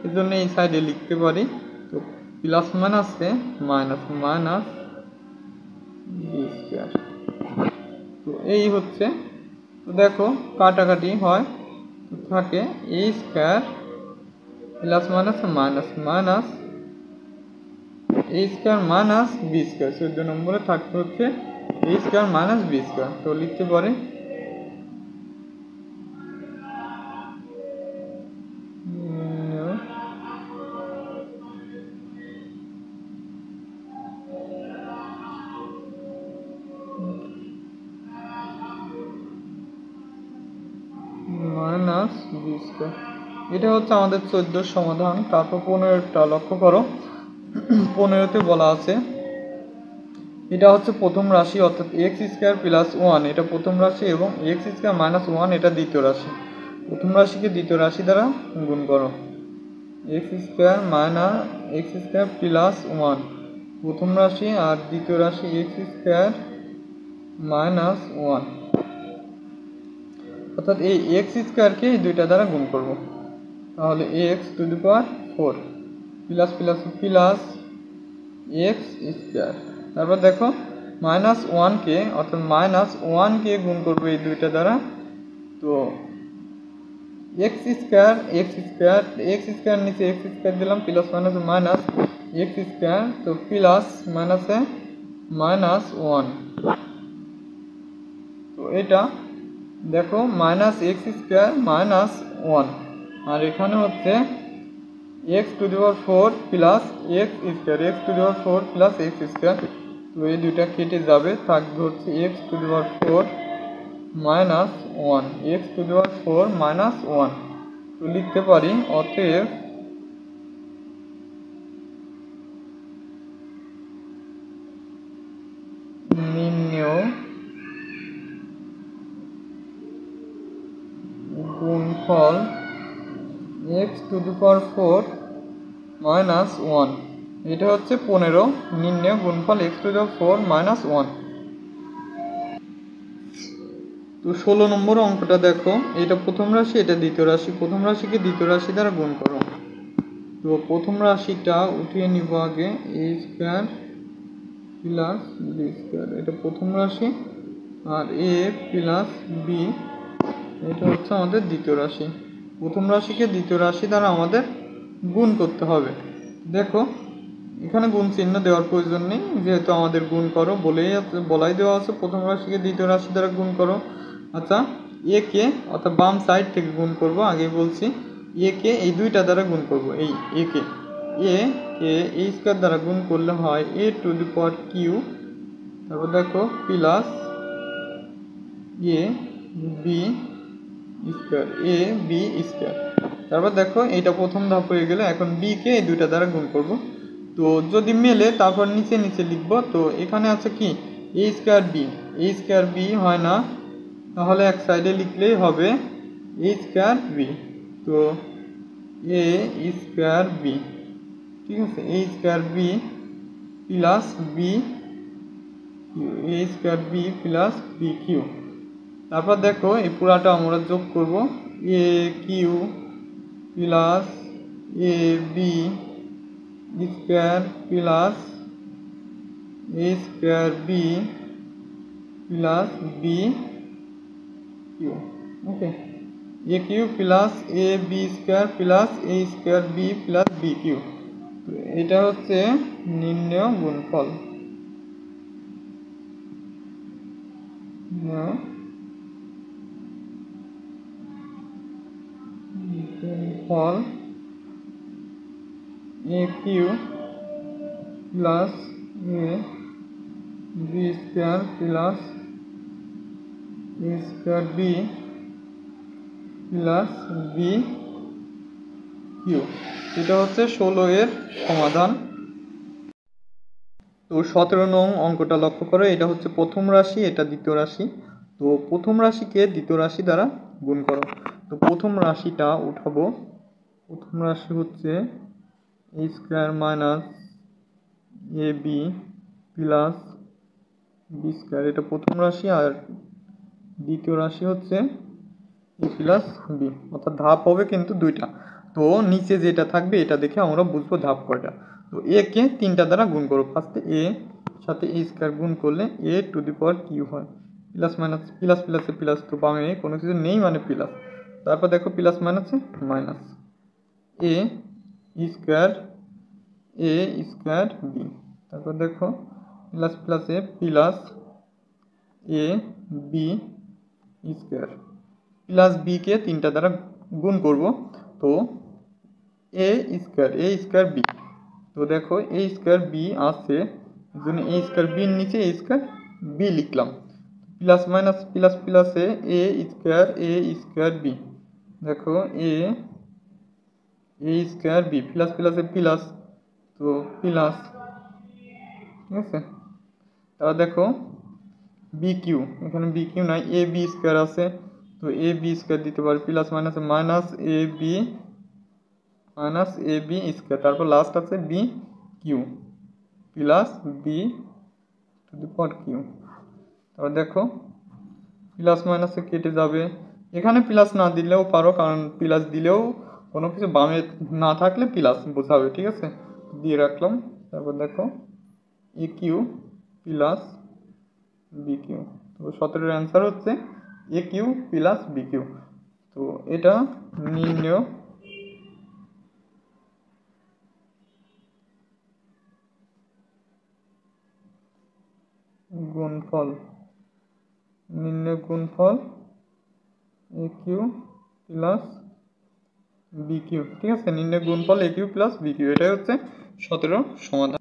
এই জন্য এই সাইডে লিখতে পারি, তো প্লাস মাইনাসে মাইনাস, মাইনাস বি স্কোয়ার। তো এই হচ্ছে, তো দেখো কাটাকাটি হয়, তো থাকে a square plus minus minus, minus a square minus b square. 14 নম্বরে থাকতে হচ্ছে a square minus b square. তো লিখতে পারে মাইনাস বি স্কোয়ার। এটা হচ্ছে আমাদের 14 সমাধান। তারপর 15টা লক্ষ্য করো, 15তে বলা আছে এটা হচ্ছে প্রথম রাশি, অর্থাৎ এক্স স্কোয়ার প্লাস 1 এটা প্রথম রাশি এবং এক্স স্কোয়ার মাইনাস 1 এটা দ্বিতীয় রাশি। প্রথম রাশিকে দ্বিতীয় রাশি দ্বারা গুণ করো, x square minus x square plus 1 প্রথম রাশি, আর দ্বিতীয় রাশি এক্স স্কোয়ার মাইনাস 1, অর্থাৎ এই এক্স স্কোয়ারকে এই দুইটা দ্বারা গুণ করব, তাহলে X to the power 4 plus plus plus x square. তারপর দেখো মাইনাস 1কে, অর্থাৎ মাইনাস 1কে গুণ করবো এই দুইটা দ্বারা, তো x square x square, x square নিচে এক্স স্কোয়ার দিলাম, plus minus minus x square, তো প্লাস মাইনাসে মাইনাস 1। তো এটা দেখো মাইনাস এক্স স্কোয়ার মাইনাস 1, আর এখানে হচ্ছে x to the power 4 plus x square, x to the power 4 plus x square. তো এই দুইটা কেটে যাবে, থাকবে হচ্ছে x to the power 4 minus 1, x to the power 4 minus 1। তো লিখতে পারি অতএব নির্ণয় গুণফল x to the power 4 minus 1, এটা হচ্ছে 15 নির্ণয় গুণফল x to the power 4 minus 1। তো 16 নম্বর অঙ্কটা দেখো, এটা প্রথম রাশি এটা দ্বিতীয় রাশি, প্রথম রাশিকে দ্বিতীয় রাশি দ্বারা গুণ করো। তো প্রথম রাশিটা উঠিয়ে নিব আগে, এ স্কোয়ার প্লাস বি স্কোয়ার, এটা প্রথম রাশি, আর এ প্লাস বি এটা হচ্ছে আমাদের দ্বিতীয় রাশি। প্রথম রাশিকে দ্বিতীয় রাশি দ্বারা আমাদের গুণ করতে হবে। দেখো এখানে গুণ চিহ্ন দেওয়ার প্রয়োজন নেই, যেহেতু আমাদের গুণ করো বলাই দেওয়া আছে প্রথম রাশিকে দ্বিতীয় রাশি দ্বারা গুণ করো। আচ্ছা এ কে, অর্থাৎ বাম সাইড থেকে গুণ করব, আগে বলছি এ কে এই দুইটা দ্বারা গুণ করব, এই এ কে এ স্কোয়ার দ্বারা গুণ করলে হয় এ টু দি পাওয়ার কিউ, তারপর দেখো plus a B square, A B square. তারপর দেখো এইটা প্রথম ধাপ হয়ে গেলে এখন বি কে এই দুইটা দ্বারা গুণ করব। তো যদি মেলে তারপর নিচে নিচে লিখব। তো এখানে আছে কি এ স্কোয়ার বি হয় না, তাহলে এক সাইডে লিখলেই হবে এ স্কোয়ার বি। তো এ স্কোয়ার বি, ঠিক আছে, a square b plus b q, A square b plus b q. তারপর দেখো এই পুরাটা আমরা যোগ করব, a q plus a B square plus a square b plus b q. Okay, a q plus a B square plus a square b plus b q. তো এটা হচ্ছে নির্ণেয় গুণফল। গুণফল a q plus a B square plus a square b plus b q. এটা হচ্ছে 16 এর সমাধান। তো 17 নং অঙ্কটা লক্ষ্য করো, এটা হচ্ছে প্রথম রাশি, এটা দ্বিতীয় রাশি। তো প্রথম রাশিকে দ্বিতীয় রাশি দ্বারা গুণ করো। তো প্রথম রাশিটা উঠাবো, প্রথম রাশি হচ্ছে a square minus A b plus b square, এটা প্রথম রাশি। আর দ্বিতীয় রাশি হচ্ছে এ প্লাস বি, অর্থাৎ ধাপ হবে কিন্তু দুইটা। তো নিচে যেটা থাকবে এটা দেখে আমরা বুঝবো ধাপ কয়টা। তো এ কে 3টা দ্বারা গুণ করো। ফার্স্টে এ সাথে এ স্কোয়ার গুণ করলে এ টু দি পাওয়ার কিউ হয়, প্লাস মাইনাস প্লাস প্লাসে প্লাস, তো বামে কোনো কিছু নেই মানে প্লাস। তারপর দেখো প্লাস মাইনাসে মাইনাস, এ স্কোয়ার বি। তারপর দেখো প্লাস প্লাসে plus a B square plus B কে 3টা দ্বারা গুণ করব। তো এ স্কোয়ার বি। তো দেখো এ স্কোয়ার বি আছে, জন্য এ স্কোয়ার বির নিচে এ স্কোয়ার বি লিখলাম। প্লাস মাইনাস প্লাস প্লাসে এ স্কোয়ার বি। দেখো এ স্কোয়ার বি প্লাস প্লাসে প্লাস, তো প্লাস, ঠিক আছে। তারপর দেখো বি কিউ, এখানে বি কিউ নাই, এ বি স্কোয়ার আছে, তো এ বি স্কোয়ার দিতে পারি, প্লাস মাইনাসে মাইনাস এ বি স্কোয়ার। তারপর লাস্ট আছে B Q plus B to the power Q. তারপর দেখো প্লাস মাইনাসে কেটে যাবে, এখানে প্লাস না দিলেও পারো, কারণ প্লাস দিলেও কোনো কিছু বামে না থাকলে প্লাস বোঝাবে, ঠিক আছে, দিয়ে রাখলাম। তারপর দেখো এ কিউ প্লাস বি কিউ। তো 17-এর অ্যান্সার হচ্ছে এ কিউ প্লাস বি কিউ। তো এটা নির্ণেয় গুণফল, a q plus b Q, ঠিক আছে, নির্ণয় গুণফল a q plus b Q. এটাই হচ্ছে 17 সমাধান।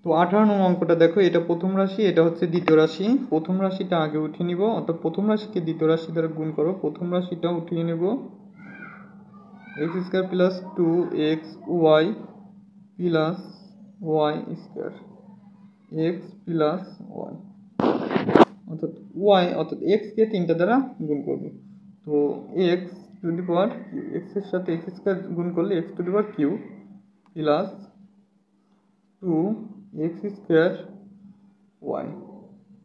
তো 18 নং অঙ্কটা দেখো, এটা প্রথম রাশি, এটা হচ্ছে দ্বিতীয় রাশি। প্রথম রাশিটা আগে উঠিয়ে নিব, অর্থাৎ প্রথম রাশিকে দ্বিতীয় রাশি দ্বারা গুণ করো। প্রথম রাশিটা উঠিয়ে নেব, X square plus 2x Y plus Y square, X plus Y, অর্থাৎ ওয়াই অর্থাৎ এক্সকে 3টা দ্বারা গুণ করব। তো x to the power Q, এক্সের সাথে এক্স স্কোয়ার গুণ করলে X to the power Q plus 2x square Y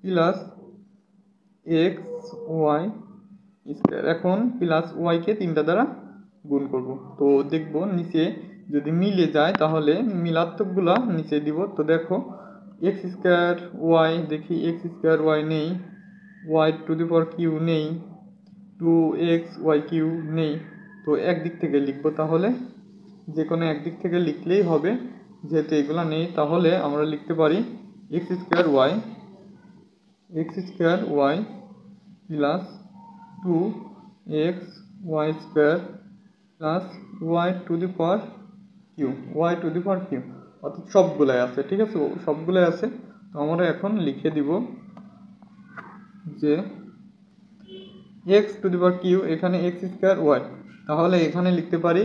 plus x Y square. এখন প্লাস ওয়াইকে 3টা দ্বারা গুণ করব। তো দেখব নিচে যদি মিলে যায় তাহলে মিলাত্মকগুলা নিচে দিব। তো দেখো এক্স স্কোয়ার ওয়াই, দেখি এক্স স্কোয়ার ওয়াই নেই, Y to the power Q নেই, 2x ওয়াই কিউ নেই। তো একদিক থেকে লিখবো, তাহলে যে কোনো একদিক থেকে লিখলেই হবে, যেহেতু এগুলো নেই। তাহলে আমরা লিখতে পারি X square Y plus 2x Y square plus Y to the power Q, অর্থাৎ সবগুলাই আছে, ঠিক আছে, সবগুলাই আছে। তো আমরা এখন লিখে দিব যে x to the power Q, এখানে এক্স স্কোয়ার ওয়াই, তাহলে এখানে লিখতে পারি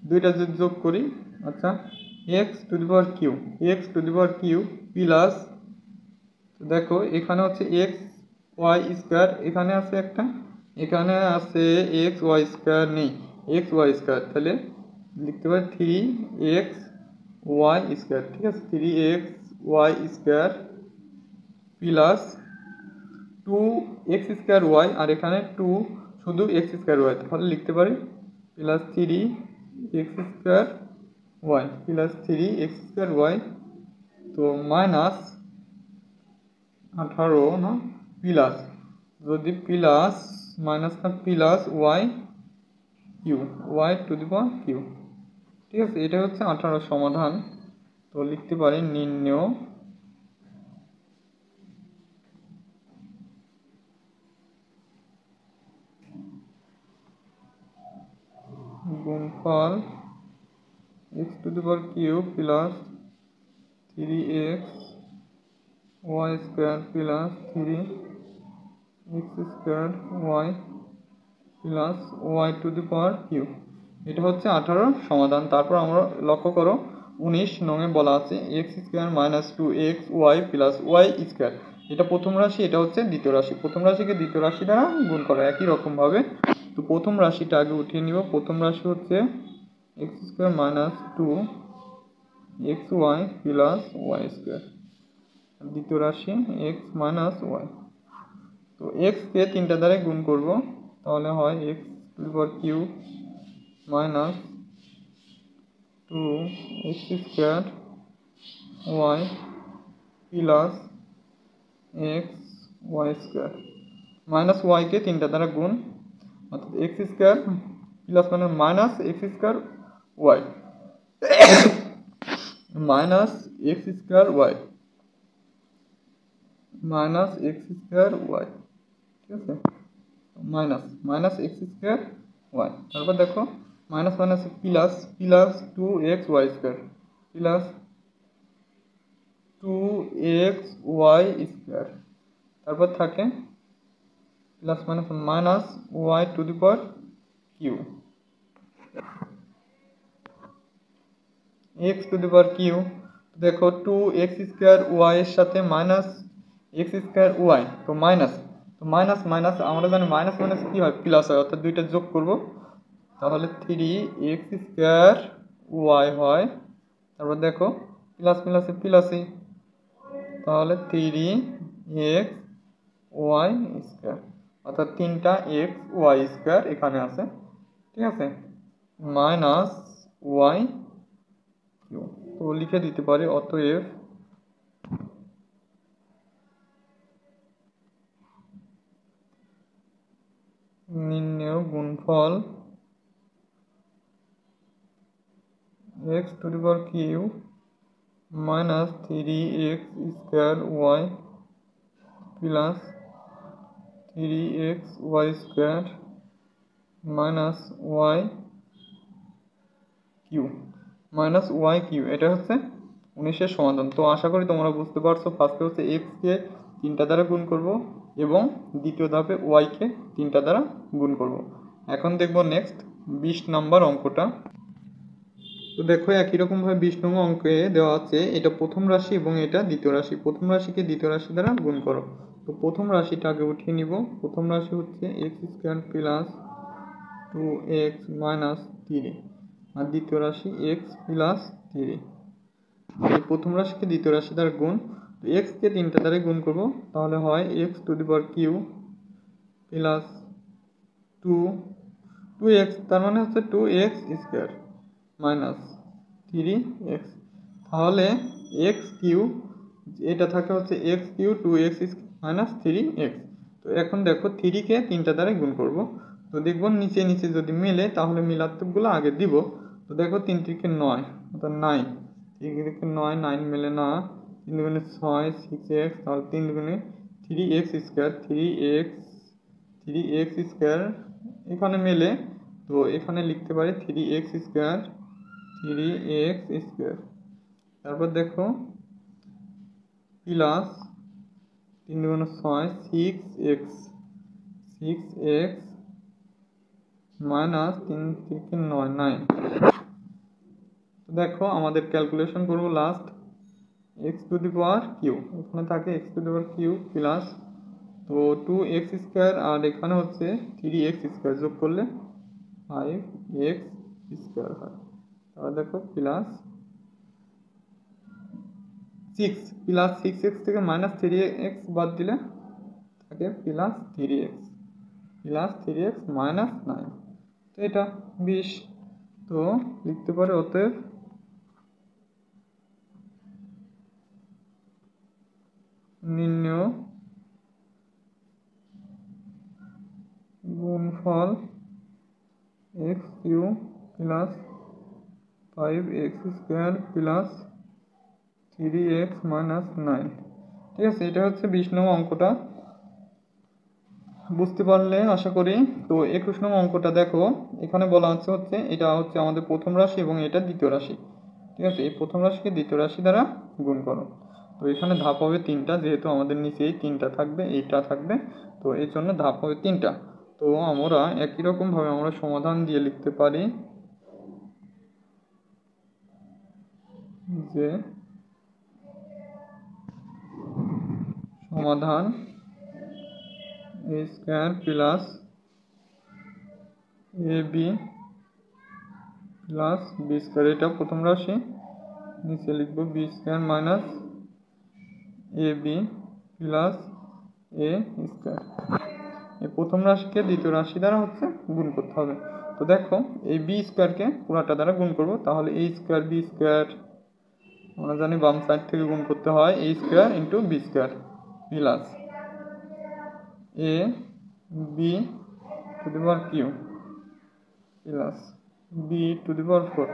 দুইটা যদি যোগ করি, আচ্ছা X to the power Q, x to the power Q plus, দেখো এখানে হচ্ছে এক্স ওয়াই স্কোয়ার, এখানে আছে একটা, এখানে আছে এক্স ওয়াই স্কোয়ার নেই, এক্স ওয়াই স্কোয়ার, তাহলে লিখতে পারি থ্রি এক্স ওয়াই স্কোয়ার, ঠিক আছে, three x Y square plus two x square y, আর এখানে টু শুধু এক্স স্কোয়ার ওয়াই, তাহলে লিখতে পারি plus three x square Y plus three x square y, তো মাইনাস 18 না প্লাস, যদি প্লাস মাইনাস না plus y q, y to the power Q, ঠিক আছে, এটা হচ্ছে 18 সমাধান। তো লিখতে পারি নির্ণেয় গুণফল x to the power Q plus three x Y square plus three x square Y plus Y to the power Q, এটা হচ্ছে 18 সমাধান। তারপর আমরা লক্ষ্য করো 19 নঙে বলা আছে x square minus two x Y plus Y square, এটা প্রথম রাশি, এটা হচ্ছে দ্বিতীয় রাশি, প্রথম রাশিকে দ্বিতীয় রাশি দ্বারা গুণ করা একই রকমভাবে। তো প্রথম রাশিটা আগে উঠিয়ে নিব, প্রথম রাশি হচ্ছে x square minus two x Y plus Y square, দ্বিতীয় রাশি এক্স মাইনাস ওয়াই। তো এক্সকে তিনটা দ্বারাই গুণ করব, তাহলে হয় x to the power Q minus two x square Y plus x Y square, minus ওয়াইকে তিনটা দ্বারা গুণ, অর্থাৎ এক্স স্কোয়ার প্লাস মানে minus x square y minus x square y minus x square y, ঠিক আছে, minus minus x square y, তারপর দেখো minus minus plus, plus two x Y square plus two x Y square, তারপর থাকে plus minus minus y to the power Q, x to the power cube, দেখো to x square y এর সাথে minus x square y, তো minus, তো minus minus আমরা জানি minus minus কী হয় প্লাস হয়, অর্থাৎ দুইটা যোগ করব, তাহলে থ্রি এক্স স্কোয়ার ওয়াই হয়, তারপর দেখো প্লাস প্লাসে প্লাসই, তাহলে থ্রি এক্স ওয়াই স্কোয়ার, অর্থাৎ তিনটা এক্স ওয়াই স্কোয়ার এখানে আছে, ঠিক আছে, মাইনাস ওয়াই কিউ, তো লিখে দিতে পারি অতএব নির্ণেয় গুণফল x to the power Q minus three x square Y plus three x Y square minus y cube, minus y cube, এটা হচ্ছে 19-এর সমাধান। তো আশা করি তোমরা বুঝতে পারছো, ফার্স্টে হচ্ছে এক্সকে তিনটা দ্বারা গুণ করব এবং দ্বিতীয় ধাপে ওয়াইকে তিনটা দ্বারা গুণ করব। এখন দেখব নেক্সট 20 নম্বর অঙ্কটা। তো দেখো একই রকমভাবে 20 নম্বর অঙ্কে দেওয়া আছে এটা প্রথম রাশি এবং এটা দ্বিতীয় রাশি, প্রথম রাশিকে দ্বিতীয় রাশি দ্বারা গুণ করো। তো প্রথম রাশিটা আগে উঠিয়ে নিব, প্রথম রাশি হচ্ছে x square plus two x minus three, আর দ্বিতীয় রাশি এক্স প্লাস থ্রি, প্রথম রাশিকে দ্বিতীয় রাশি দ্বারা গুণ, তো এক্সকে তিনটা দ্বারাই গুণ করব, তাহলে হয় x to the power Q plus two two x, তার মানে হচ্ছে two x square minus three x, তাহলে এক্স কিউ এটা থাকে হচ্ছে x cube two x minus three x. তো এখন দেখো থ্রিকে তিনটা দ্বারাই গুণ করব, তো দেখবো নিচে নিচে যদি মেলে তাহলে মিলাত্মকগুলো আগে দিব। তো দেখো 3 3 9 অর্থাৎ 9, 3 3 9, 9 মেলে না, 3 দুগুণে 6 6x, তাহলে 3 দুগুণে 3x স্কোয়ার, 3x স্কোয়ার এখানে মেলে, তো এখানে লিখতে পারি 3x স্কোয়ার, 3x স্কোয়ার, তারপর দেখো প্লাস 3 দুগুণে 6 6x মাইনাস 3 থেকে 9 9। দেখো আমাদের ক্যালকুলেশন করবো last x to the power Q, এখানে থাকে x to the power Q plus, তো 2x স্কোয়ার আর এখানে হচ্ছে 3x স্কোয়ার, যোগ করলে 5x স্কোয়ার হয়। তাহলে দেখো প্লাস 6 প্লাস 6x থেকে মাইনাস 3x বাদ দিলে থাকে প্লাস 3x মাইনাস 9, তো এটা 20। তো লিখতে পারে অতএব নির্ণেয় গুণফল x cube plus 5x square plus 3x minus 9। ঠিক আছে, এটা হচ্ছে 20 নম্বর অঙ্কটা, বুঝতে পারলে আশা করি। তো 21 নম্বর অঙ্কটা দেখো, এখানে বলা হচ্ছে এটা হচ্ছে আমাদের প্রথম রাশি এবং এটা দ্বিতীয় রাশি। ঠিক আছে, এই প্রথম রাশিকে দ্বিতীয় রাশি দ্বারা গুণ করো। তো এখানে ধাপ হবে 3টা, যেহেতু আমাদের নিচেই 3টা থাকবে, এইটা থাকবে, তো এই জন্য ধাপ হবে 3টা। তো আমরা একই রকমভাবে আমরা সমাধান দিয়ে লিখতে পারি যে সমাধান a square plus ab plus b square, এটা প্রথম রাশি, নিচে লিখব b square minus ab plus a square. এই প্রথম রাশিকে দ্বিতীয় রাশি দ্বারা হচ্ছে গুণ করতে হবে। তো দেখো এই বি স্কয়ারকে পুরাটা দ্বারা গুণ করব, তাহলে a স্কয়ার বি স্কয়ার, আমরা জানি বাম সাইড থেকে গুণ করতে হয়, a square into b square plus a b to the power Q plus b to the power 4,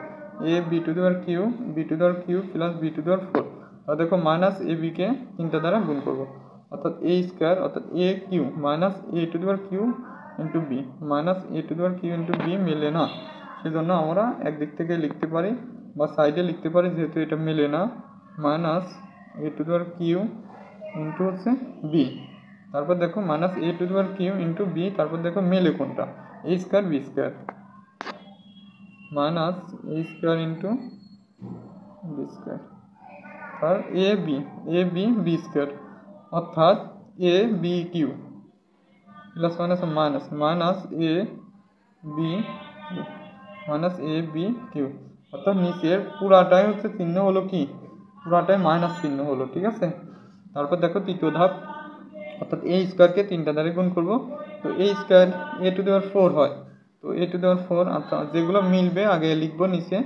a b to the power q, b to the power Q plus b to the power 4। আর দেখো minus a b কে 3টা দ্বারা গুণ করব, অর্থাৎ a square অর্থাৎ a cube minus a to the power Q into b minus a to the power Q into b মেলে না, সেজন্য আমরা একদিক থেকে লিখতে পারি বা সাইডে লিখতে পারি, যেহেতু এটা মেলে না, minus a to the power Q into হচ্ছে b। তারপর দেখো minus a to the power Q into b, তারপর দেখো মেলে কোনটা, a square b square minus a square into b square, আর a b b স্কয়ার, অর্থাৎ a b cube plus minus minus minus a b minus a b cube, অর্থাৎ নিচের পুরাটাই হচ্ছে চিহ্ন হলো কি, পুরাটাই মাইনাস চিহ্ন হলো। ঠিক আছে, তারপর দেখো তৃতীয় ধাপ, অর্থাৎ a স্কয়ারকে 3টা দ্বারা গুণ করব, তো a square a to the power 4 হয়, তো a টু দি পাওয়ার 4, আচ্ছা যেগুলো মিলবে আগে লিখবো নিচে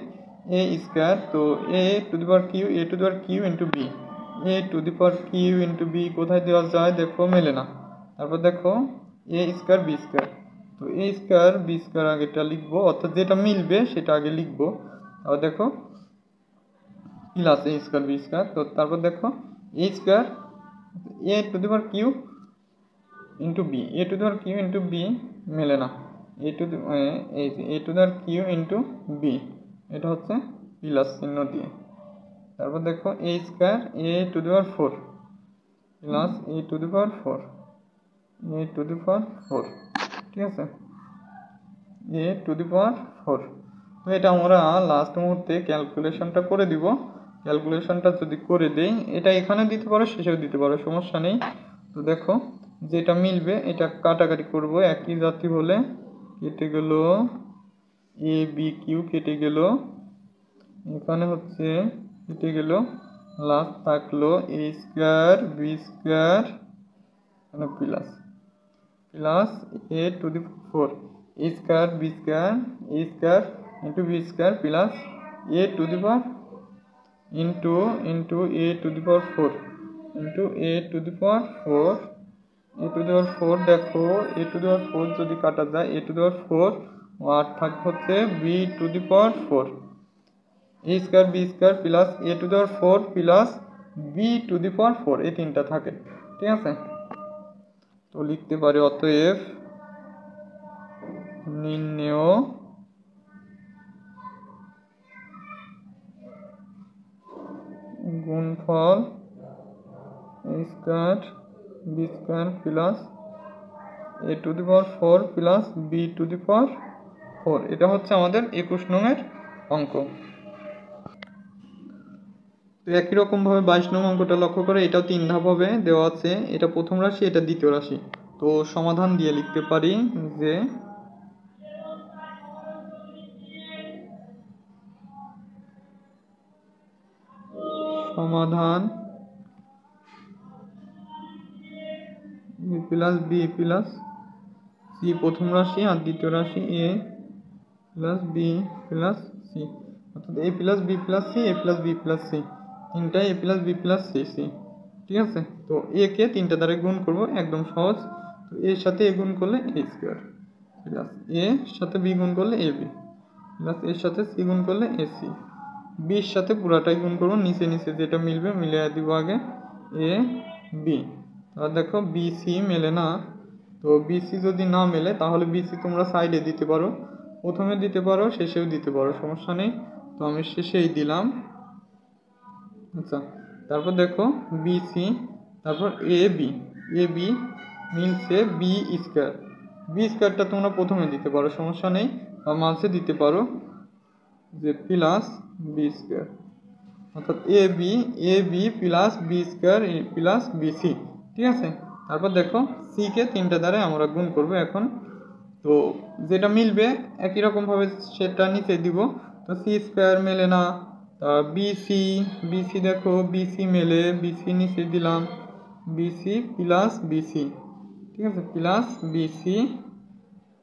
a স্কয়ার, তো a to the power Q, a to the power Q into b, a to the power Q into b কোথায় দেওয়া যায়, দেখো মেলে না, তারপর দেখো a স্কয়ার b স্কয়ার, তো a স্কয়ার b স্কয়ার আগেটা লিখবো, অর্থাৎ যেটা মিলবে সেটা আগে লিখবো, তারপর দেখো plus a square b square, তো তারপর দেখো a square a to the power Q into b, a to the power Q into b মেলে না, a to the power Q into b, এটা হচ্ছে প্লাস চিহ্ন দিয়ে, তারপর দেখো এ স্কয়ার এ to the power 4 plus a to the power 4 a to the power 4। ঠিক আছে, এ টু দি পাওয়ার 4। তো এটা আমরা লাস্ট মুহূর্তে ক্যালকুলেশনটা করে দিব, ক্যালকুলেশনটা যদি করে দেই, এটা এখানে দিতে পারো শেষেও দিতে পারো, সমস্যা নেই। তো দেখো যেটা মিলবে এটা কাটাকাটি করব, একই জাতি হলে কেটে গেল এ বি কিউ, কেটে গেল, এখানে হচ্ছে কেটে গেল, লাস্ট থাকলো এ স্কয়ার বি স্কয়ার এখানে plus plus a to the 4, a square b square, a square into b square plus a to the power into a to the power 4 into a to the power 4, a to the power 4, দেখো এ to the power 4 যদি কাটা যায় এ to the power 4, আর থাকে হচ্ছে b to the power 4, a square b square plus a to the power 4 plus B to the power 4, এই 3টা থাকে। ঠিক আছে, তো লিখতে পারি অতএব নির্ণেয় গুণফল a square b square plus a to the power 4 plus B to the power 4। এটা হচ্ছে আমাদের 21 নংয়ের অঙ্ক। তো একই রকমভাবে 22 নং অঙ্কটা লক্ষ্য করে, এটাও 3 ধাপ হবে দেওয়া আছে। এটা প্রথম রাশি, এটা দ্বিতীয় রাশি। তো সমাধান দিয়ে লিখতে পারি যে সমাধান a plus b plus c প্রথম রাশি, আর দ্বিতীয় রাশি a plus b plus c, অর্থাৎ a plus b plus c, a plus b plus c, তিনটাই a plus b plus c c. ঠিক আছে, তো এ কে তিনটা দ্বারা গুণ করব, একদম সহজ। তো এর সাথে এ গুণ করলে এ স্কোয়ার প্লাস এর সাথে বি গুণ করলে এ বি প্লাস এর সাথে সি গুণ করলে এ সি, বির সাথে পুরাটাই গুণ করবো, নিচে নিচে যেটা মিলবে মিলিয়ে দিব আগে এ বি। আর দেখো বি সি মেলে না, তো বিসি যদি না মেলে তাহলে বিসি তোমরা সাইডে দিতে পারো, প্রথমে দিতে পারো, শেষেও দিতে পারো, সমস্যা নেই। তো আমি শেষেই দিলাম। আচ্ছা, তারপর দেখো বিসি, তারপর এ বি মিলছে বি স্কোয়ার। বি স্কোয়ারটা তোমরা প্রথমে দিতে পারো, সমস্যা নেই, বা মাঝে দিতে পারো যে প্লাস বি স্কোয়ার, অর্থাৎ a b plus b square plus b c. ঠিক আছে, তারপর দেখো সি কে তিনটা দ্বারা আমরা গুণ করব এখন। তো যেটা মিলবে একই রকমভাবে সেটা নিচে দিব। তো সি স্কোয়ার মেলে না, বিসি দেখো বিসি মেলে, বিসি নিচে দিলাম বিসি প্লাস বিসি। ঠিক আছে, প্লাস বিসি,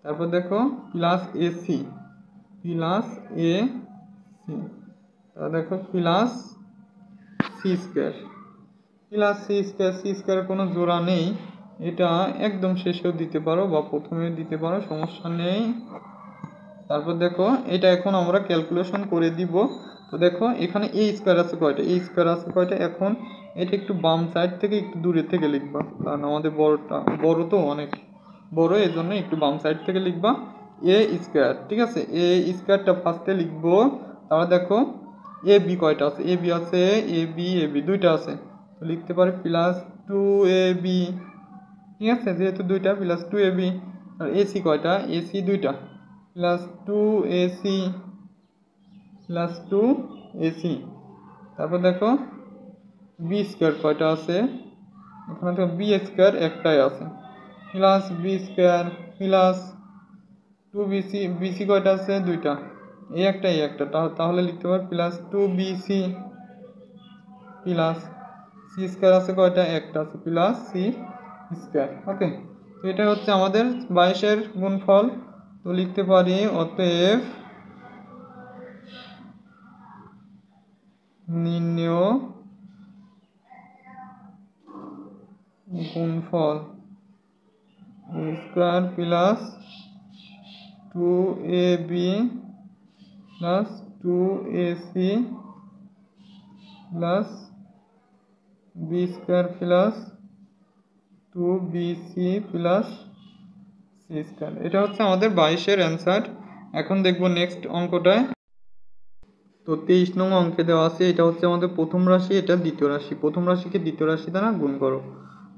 তারপর দেখো plus ac plus a c, তারপর দেখো plus c square plus c square. C স্কোয়ারের কোনো জোড়া নেই, এটা একদম শেষেও দিতে পারো বা প্রথমেও দিতে পারো, সমস্যা নেই। তারপর দেখো এটা এখন আমরা ক্যালকুলেশন করে দিব। তো দেখো এখানে এ স্কোয়ার আছে কয়টা, এ স্কোয়ার আছে কয়টা। এখন এটা একটু বাম সাইড থেকে একটু দূরে থেকে লিখবা, কারণ আমাদের বড় তো অনেক বড়, এই জন্য একটু বাম সাইড থেকে লিখবা এ স্কোয়ার। ঠিক আছে, এ স্কোয়ারটা ফার্স্টে লিখবো। তারপর দেখো এ বি কয়টা আছে, এ বি আছে, এ বি দুইটা আছে, তো লিখতে পারি প্লাস 2ab। ঠিক আছে, যেহেতু দুইটা প্লাস 2ab। আর এসি কয়টা, এসি দুইটা, প্লাস 2ac প্লাস 2ac। তারপর দেখো বি স্কোয়ার কয়টা আছে, এখানে তো বি স্কোয়ার একটাই আছে, plus b square plus 2bc। Bc কয়টা আছে, দুইটা, এই একটা, তাহলে লিখতে পারি plus 2bc plus c square আছে কয়টা, একটা আছে, প্লাস সি স্কোয়ার। ওকে, তো এটা হচ্ছে আমাদের 22-এর গুণফল। তো লিখতে পারি অতএব নির্ণেয় গুণফল square plus 2ab plus 2ac plus b square plus 2bc plus c square. এটা হচ্ছে আমাদের 22-এর অ্যান্সার। এখন দেখবো নেক্সট অঙ্কটায়। তো 23 নং অঙ্কে দেওয়া আছে, এটা হচ্ছে আমাদের প্রথম রাশি, এটা দ্বিতীয় রাশি। প্রথম রাশিকে দ্বিতীয় রাশি দ্বারা গুণ করো।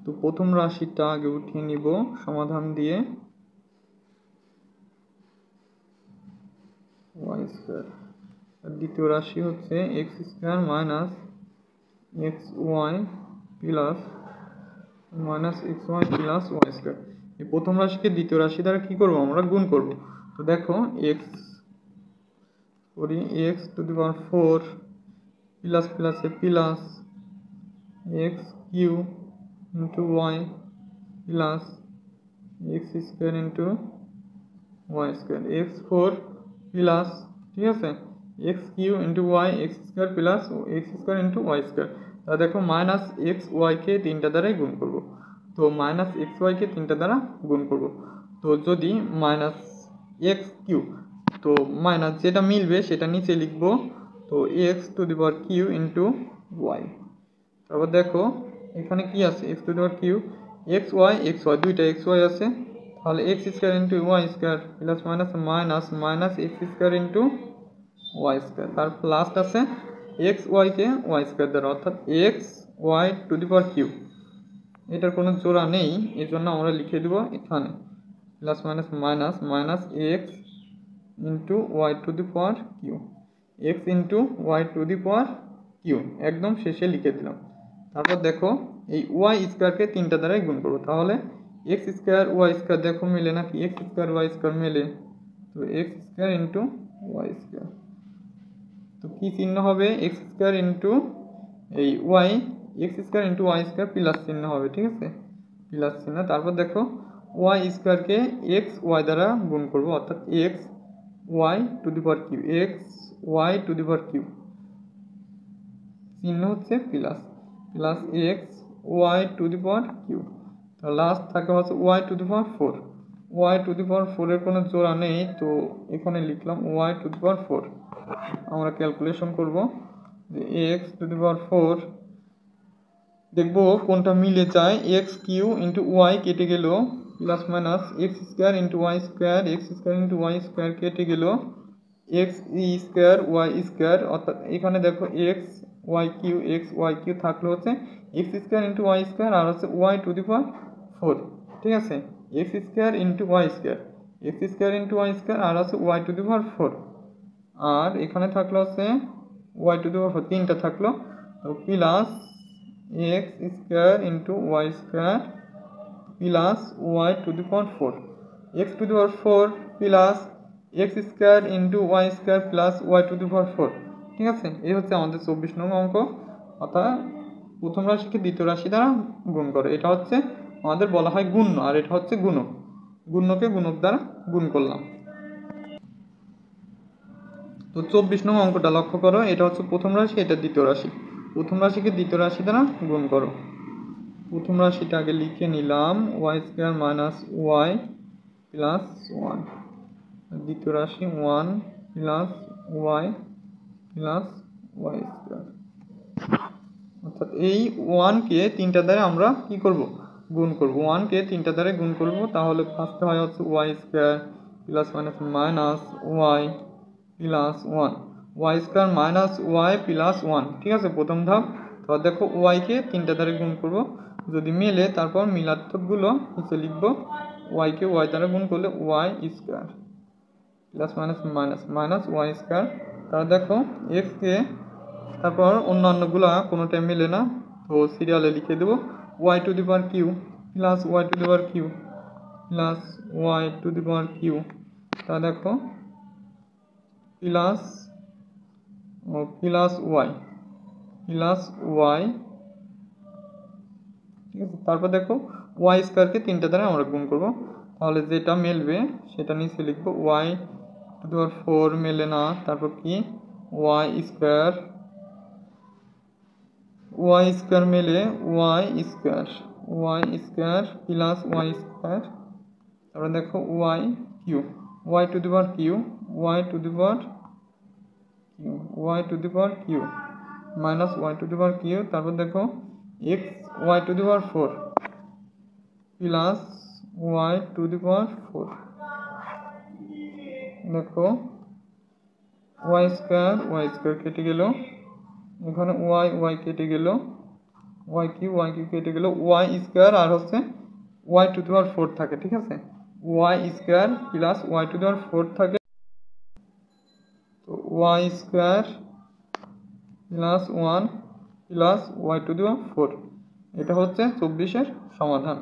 তো প্রথম রাশিটা আগে উঠিয়ে নিব সমাধান দিয়ে, y স্কোয়ার। দ্বিতীয় রাশি হচ্ছে x square minus x Y plus Y square. এই প্রথম রাশিকে দ্বিতীয় রাশি দ্বারা কি করব, আমরা গুণ করব। তো দেখো এক্স করি, x to the power 4 plus প্লাসে plus x q into y plus x square into Y square, x 4 plus, ঠিক আছে, x q into y x square plus x square into Y square. তা দেখো minus x ওয়াইকে তিনটা দ্বারাই গুণ করব। তো মাইনাস এক্স ওয়াইকে তিনটা দ্বারা গুণ করব। তো যদি মাইনাস এক্স কিউ, তো মাইনাস যেটা মিলবে সেটা নিচে লিখবো। তো x to the power Q into y. তারপর দেখো এখানে কি আছে, x to the power Q, x y দুইটা এক্স ওয়াই আছে, তাহলে x square into Y square plus minus x square into Y square. তারপর লাস্ট আছে এক্স ওয়াইকে ওয়াই স্কোয়ার দ্বারা, অর্থাৎ x y to the power cube. এটার কোনো জোড়া নেই, এই জন্য আমরা লিখে দেবো এখানে plus minus x into y to the power Q, x into y to the power cube একদম শেষে লিখে দিলাম। তারপর দেখো এই ওয়াই স্কোয়ারকে তিনটা দ্বারাই গুণ করবো, তাহলে এক্স স্কোয়ার ওয়াই স্কোয়ার দেখো মেলে নাকি, এক্স স্কোয়ার ওয়াই স্কোয়ার মেলে, তো x square into Y square, তো কী চিহ্ন হবে, এক্স স্কোয়ার ইন্টু এই y, x square into Y square plus চিহ্ন হবে, ঠিক আছে, প্লাস চিহ্ন। তারপর দেখো ওয়াই স্কোয়ারকে এক্স ওয়াই দ্বারা গুণ করবো, অর্থাৎ x y to the power Q, x y to the power q, চিহ্ন হচ্ছে plus, plus x y to the power q, তো লাস্ট থাকে হচ্ছে y to the power four, y to the power ফোরের কোনো জোড়া নেই, তো এখানে লিখলাম y to the power four. আমরা ক্যালকুলেশন করব যে x to the power four, দেখবো কোনটা মিলে যায়, এক্স কিউ ইন্টু ওয়াই কেটে গেল, plus minus x square into Y square, x square into Y square কেটে গেল, এক্স স্কোয়ার ওয়াই স্কোয়ার, অর্থাৎ এখানে দেখো এক্স ওয়াই কিউ থাকলে হচ্ছে x square into Y square আর হচ্ছে y to the power four, ঠিক আছে, x square into Y square, x square into Y square আর হচ্ছে y to the power four, আর এখানে থাকলো হচ্ছে y to the power four, তিনটা থাকলো, তো plus x square into Y square plus Y to the power four, x to the power four plus x square into Y square plus Y to the power four, ঠিক আছে, এই হচ্ছে আমাদের 24 নং অঙ্ক, অর্থাৎ প্রথম রাশিকে দ্বিতীয় রাশি দ্বারা গুণ করে, এটা হচ্ছে আমাদের বলা হয় গুণ্য, আর এটা হচ্ছে গুণক, গুণ্যকে গুণক দ্বারা গুণ করলাম। তো 24 নং অঙ্কটা লক্ষ্য করো, এটা হচ্ছে প্রথম রাশি, এটা দ্বিতীয় রাশি, প্রথম রাশিকে দ্বিতীয় রাশি দ্বারা গুণ করো, প্রথম রাশিটা আগে লিখে নিলাম y square minus y plus one, দ্বিতীয় রাশি one plus y plus Y square, অর্থাৎ এই ওয়ানকে তিনটা দ্বারা আমরা কি করব, গুণ করব, ওয়ানকে তিনটা দ্বারা গুণ করব, তাহলে ফার্স্টে হয় হচ্ছে y square plus minus minus y plus one, y square minus y plus one, ঠিক আছে, প্রথম ধাপ। তো দেখো ওয়াইকে তিনটা দ্বারা গুণ করব, যদি মেলে তারপর মিলাত্মকগুলো নিচে লিখবো, ওয়াইকে ওয়াই দ্বারা গুণ করলে y square plus minus minus minus y square, তারপর দেখো এক্সকে, তারপর অন্যান্যগুলা কোনোটাই মেলে না, তো সিরিয়ালে লিখে দেবো y to the power Q plus Y to the power Q plus Y to the power cube, তা দেখো প্লাস প্লাস ওয়াই, ঠিক আছে, তারপর দেখো ওয়াই স্কোয়ারকে তিনটা দ্বারা আমরা গুণ করব, তাহলে যেটা মেলবে সেটা নিচে লিখবো, y to the power four মেলে না, তারপর কি ওয়াই স্কোয়ার মেলে y square plus Y square, তারপর দেখো y to the power Q minus y to the power Q, তারপর দেখো x y to the power four plus Y to the power four, দেখো ওয়াই স্কোয়ার কেটে গেল, এখানে Y কেটে গেল, ওয়াই কিউ কেটে গেল, ওয়াই স্কোয়ার আর হচ্ছে y to the power four থাকে, ঠিক আছে, y square plus Y to the power four থাকে, তো y square plus one plus Y to the power four, এটা হচ্ছে 24-এর সমাধান।